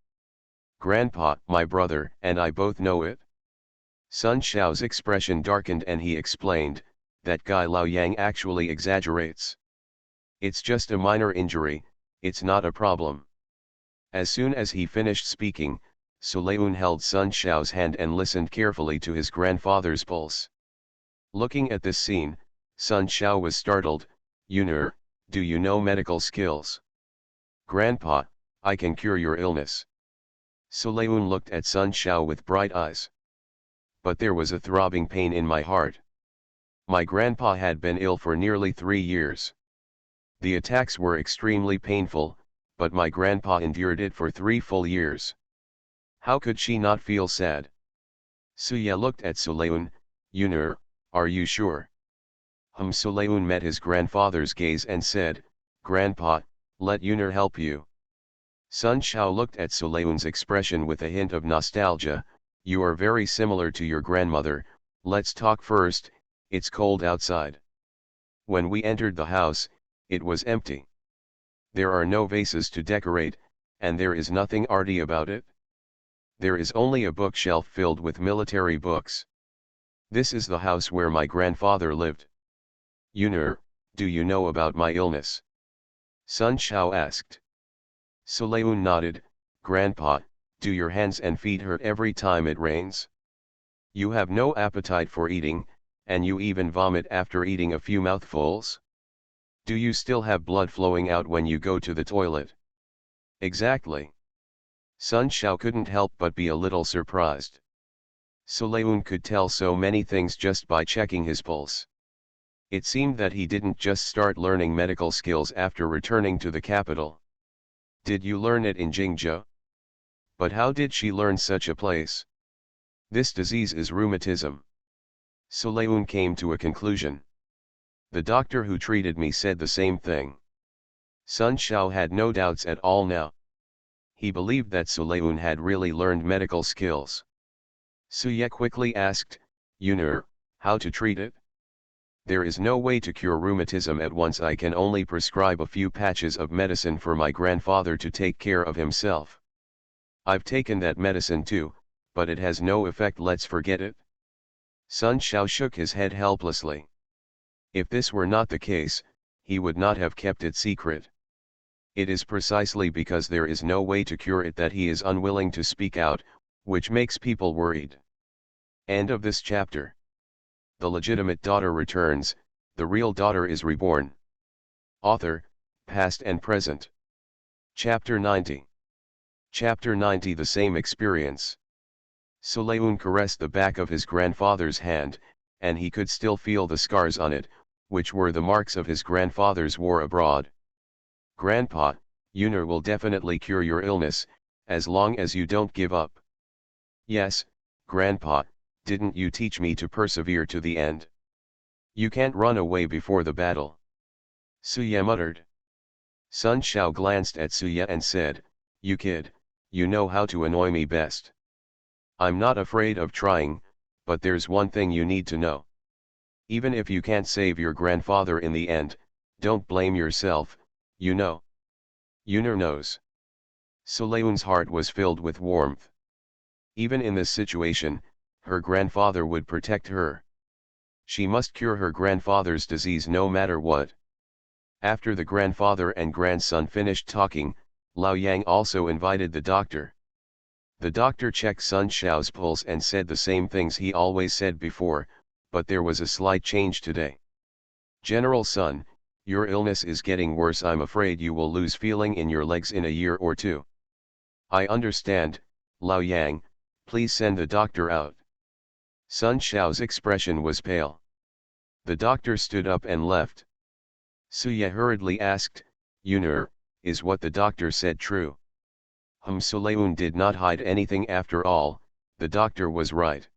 "Grandpa, my brother and I both know it." Sun Xiao's expression darkened and he explained, "That guy Lao Yang actually exaggerates. It's just a minor injury, it's not a problem." As soon as he finished speaking, Sulayun held Sun Xiao's hand and listened carefully to his grandfather's pulse. Looking at this scene, Sun Xiao was startled. "Yunur, do you know medical skills?" "Grandpa, I can cure your illness." Sulayun looked at Sun Xiao with bright eyes. "But there was a throbbing pain in my heart. My grandpa had been ill for nearly 3 years. The attacks were extremely painful, but my grandpa endured it for 3 full years." How could she not feel sad? Suya looked at Sulayun. "Yunur, are you sure?" Sulayun met his grandfather's gaze and said, "Grandpa, let Yunur help you." Sun Xiao looked at Sulayun's expression with a hint of nostalgia. "You are very similar to your grandmother. Let's talk first. It's cold outside." When we entered the house, it was empty. There are no vases to decorate, and there is nothing arty about it. There is only a bookshelf filled with military books. This is the house where my grandfather lived. "Yunur, do you know about my illness?" Sun Xiao asked. Sulayun nodded. "Grandpa, do your hands and feet hurt every time it rains? You have no appetite for eating, and you even vomit after eating a few mouthfuls? Do you still have blood flowing out when you go to the toilet?" "Exactly." Sun Xiao couldn't help but be a little surprised. Sulayun could tell so many things just by checking his pulse. It seemed that he didn't just start learning medical skills after returning to the capital. "Did you learn it in Jingzhou?" "But how did she learn such a place?" "This disease is rheumatism." Sulayun came to a conclusion. "The doctor who treated me said the same thing." Sun Xiao had no doubts at all now. He believed that Sulayun had really learned medical skills. Suye quickly asked, "Yunur, how to treat it?" "There is no way to cure rheumatism at once. I can only prescribe a few patches of medicine for my grandfather to take care of himself. I've taken that medicine too, but it has no effect. Let's forget it." Sun Xiao shook his head helplessly. If this were not the case, he would not have kept it secret. It is precisely because there is no way to cure it that he is unwilling to speak out, which makes people worried. End of this chapter. The legitimate daughter returns, the real daughter is reborn. Author, past and present. Chapter 90. Chapter 90. The same experience. Sulayun caressed the back of his grandfather's hand, and he could still feel the scars on it, which were the marks of his grandfather's war abroad. "Grandpa, Yunur will definitely cure your illness, as long as you don't give up." "Yes, Grandpa, didn't you teach me to persevere to the end? You can't run away before the battle." Suye muttered. Sun Xiao glanced at Suye and said, "You kid, you know how to annoy me best. I'm not afraid of trying, but there's one thing you need to know. Even if you can't save your grandfather in the end, don't blame yourself, you know." "Yunur knows." Sulayun's heart was filled with warmth. Even in this situation, her grandfather would protect her. She must cure her grandfather's disease no matter what. After the grandfather and grandson finished talking, Lao Yang also invited the doctor. The doctor checked Sun Xiao's pulse and said the same things he always said before, but there was a slight change today. "General Sun, your illness is getting worse. I'm afraid you will lose feeling in your legs in a year or two." "I understand, Lao Yang, please send the doctor out." Sun Xiao's expression was pale. The doctor stood up and left. Suye hurriedly asked, "Yunur, is what the doctor said true?" Sulayun did not hide anything. After all, the doctor was right.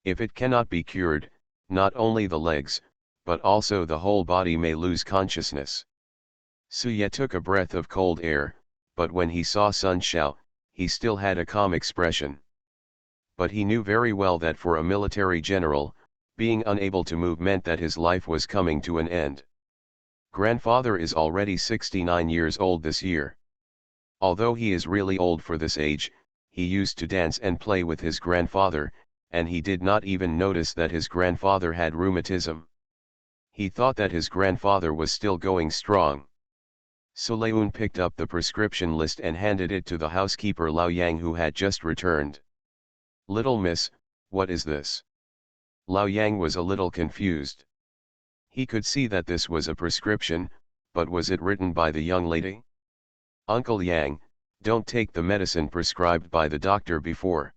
If it cannot be cured, not only the legs, but also the whole body may lose consciousness. Suye took a breath of cold air, but when he saw Sun Xiao, he still had a calm expression. But he knew very well that for a military general, being unable to move meant that his life was coming to an end. Grandfather is already 69 years old this year. Although he is really old for this age, he used to dance and play with his grandfather, and he did not even notice that his grandfather had rheumatism. He thought that his grandfather was still going strong. Sulayun picked up the prescription list and handed it to the housekeeper Lao Yang, who had just returned. "Little miss, what is this?" Lao Yang was a little confused. He could see that this was a prescription, but was it written by the young lady? "Uncle Yang, don't take the medicine prescribed by the doctor before.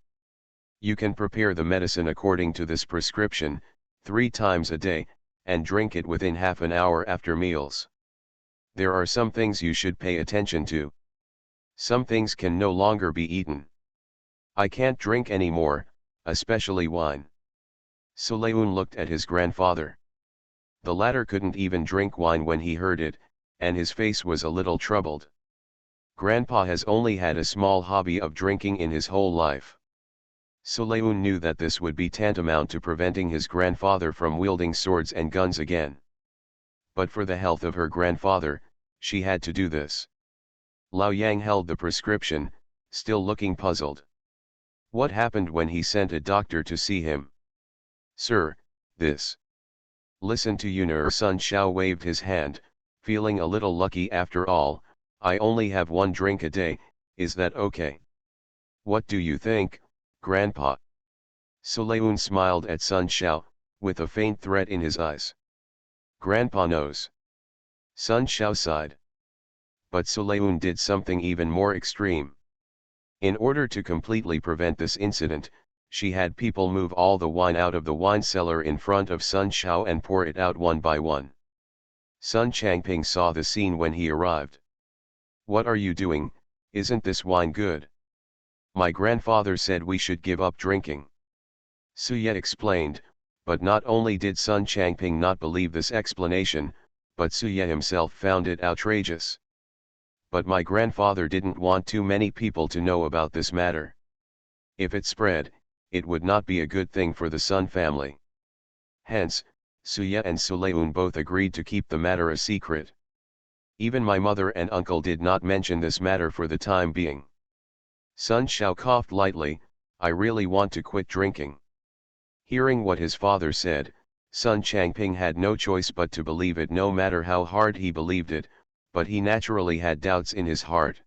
You can prepare the medicine according to this prescription, 3 times a day, and drink it within half an hour after meals. There are some things you should pay attention to. Some things can no longer be eaten. I can't drink any more, especially wine." Sulayun looked at his grandfather. The latter couldn't even drink wine when he heard it, and his face was a little troubled. Grandpa has only had a small hobby of drinking in his whole life. Sulayun knew that this would be tantamount to preventing his grandfather from wielding swords and guns again. But for the health of her grandfather, she had to do this. Lao Yang held the prescription, still looking puzzled. "What happened when he sent a doctor to see him?" "Sir, this." "Listen to Yunar." Sun Shao waved his hand, feeling a little lucky after all. "I only have 1 drink a day, is that okay?" "What do you think, Grandpa?" Sulayun smiled at Sun Shao, with a faint threat in his eyes. "Grandpa knows." Sun Shao sighed. But Sulayun did something even more extreme. In order to completely prevent this incident, she had people move all the wine out of the wine cellar in front of Sun Shao and pour it out one by one. Sun Changping saw the scene when he arrived. "What are you doing? Isn't this wine good? My grandfather said we should give up drinking." Suye explained, but not only did Sun Changping not believe this explanation, but Suye himself found it outrageous. "But my grandfather didn't want too many people to know about this matter. If it spread, it would not be a good thing for the Sun family." Hence, Suye and Sulayun both agreed to keep the matter a secret. Even my mother and uncle did not mention this matter for the time being. Sun Shao coughed lightly. "I really want to quit drinking." Hearing what his father said, Sun Changping had no choice but to believe it, no matter how hard he believed it, but he naturally had doubts in his heart.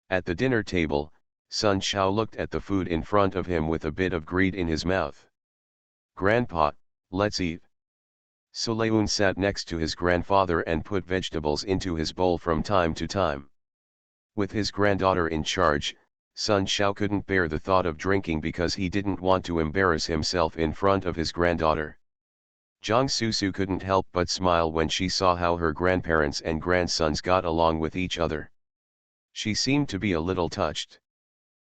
At the dinner table, Sun Shao looked at the food in front of him with a bit of greed in his mouth. "Grandpa, let's eat." Sulayun sat next to his grandfather and put vegetables into his bowl from time to time. With his granddaughter in charge, Sun Shao couldn't bear the thought of drinking because he didn't want to embarrass himself in front of his granddaughter. Jiang Susu couldn't help but smile when she saw how her grandparents and grandsons got along with each other. She seemed to be a little touched.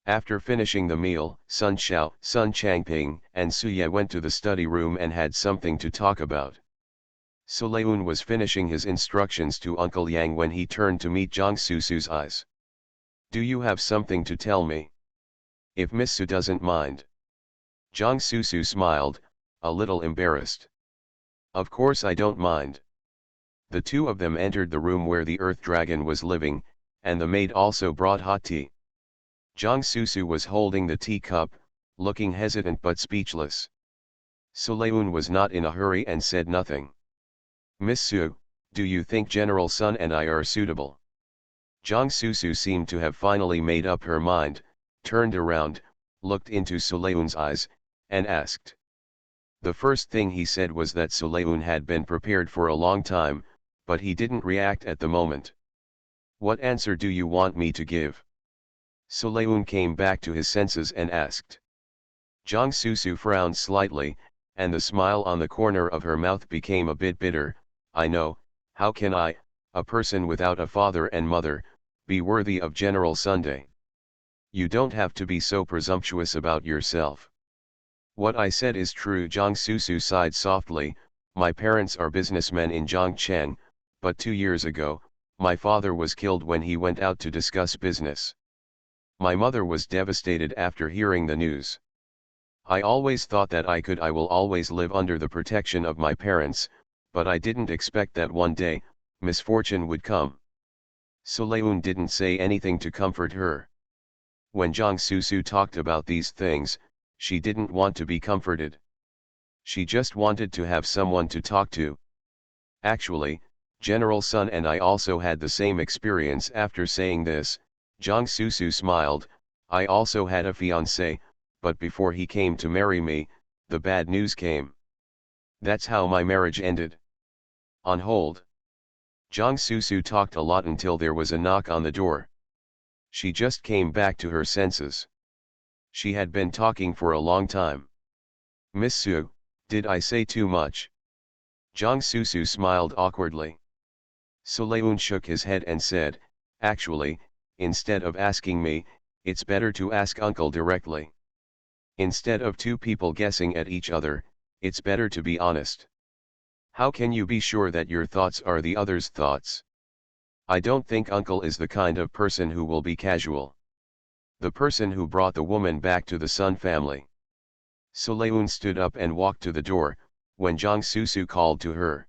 After finishing the meal, Sun Shao, Sun Changping, and Suye went to the study room and had something to talk about. Sulayun was finishing his instructions to Uncle Yang when he turned to meet Jiang Susu's eyes. "Do you have something to tell me? If Miss Su doesn't mind." Jiang Susu smiled, a little embarrassed. "Of course I don't mind." The two of them entered the room where the earth dragon was living, and the maid also brought hot tea. Jiang Susu was holding the teacup, looking hesitant but speechless. Sulayun was not in a hurry and said nothing. "Miss Su, do you think General Sun and I are suitable?" Jiang Susu seemed to have finally made up her mind, turned around, looked into Sulayun's eyes, and asked. The first thing he said was that Sulayun had been prepared for a long time, but he didn't react at the moment. "What answer do you want me to give?" Sulayun came back to his senses and asked. Jiang Susu frowned slightly, and the smile on the corner of her mouth became a bit bitter. "I know, how can I, a person without a father and mother, be worthy of General Sunday? You don't have to be so presumptuous about yourself." "What I said is true." Jiang Susu sighed softly. "My parents are businessmen in Zhongcheng, but 2 years ago, my father was killed when he went out to discuss business. My mother was devastated after hearing the news. I always thought that I will always live under the protection of my parents, but I didn't expect that one day, misfortune would come." Sulayun didn't say anything to comfort her. When Jiang Susu talked about these things, she didn't want to be comforted. She just wanted to have someone to talk to. Actually, General Sun and I also had the same experience. After saying this, Jiang Susu smiled. I also had a fiancé, but before he came to marry me, the bad news came. That's how my marriage ended. On hold. Jiang Susu talked a lot until there was a knock on the door. She just came back to her senses. She had been talking for a long time. Miss Su, did I say too much? Jiang Susu smiled awkwardly. Sulayun shook his head and said, actually, instead of asking me, it's better to ask uncle directly. Instead of two people guessing at each other, it's better to be honest. How can you be sure that your thoughts are the other's thoughts? I don't think uncle is the kind of person who will be casual. The person who brought the woman back to the Sun family. Sulayun stood up and walked to the door, when Jiang Susu called to her.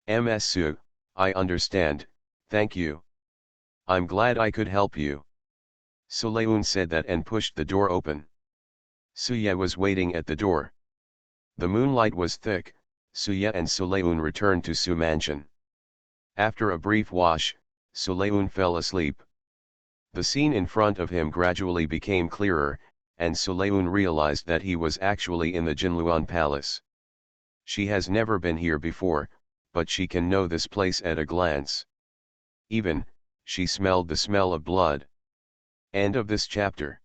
Ms. Su, I understand, thank you. I'm glad I could help you. Sulayun said that and pushed the door open. Suye was waiting at the door. The moonlight was thick. Suye and Sulayun returned to Su mansion. After a brief wash, Sulayun fell asleep. The scene in front of him gradually became clearer, and Sulayun realized that he was actually in the Jinluan Palace. She has never been here before, but she can know this place at a glance. Even, she smelled the smell of blood. End of this chapter.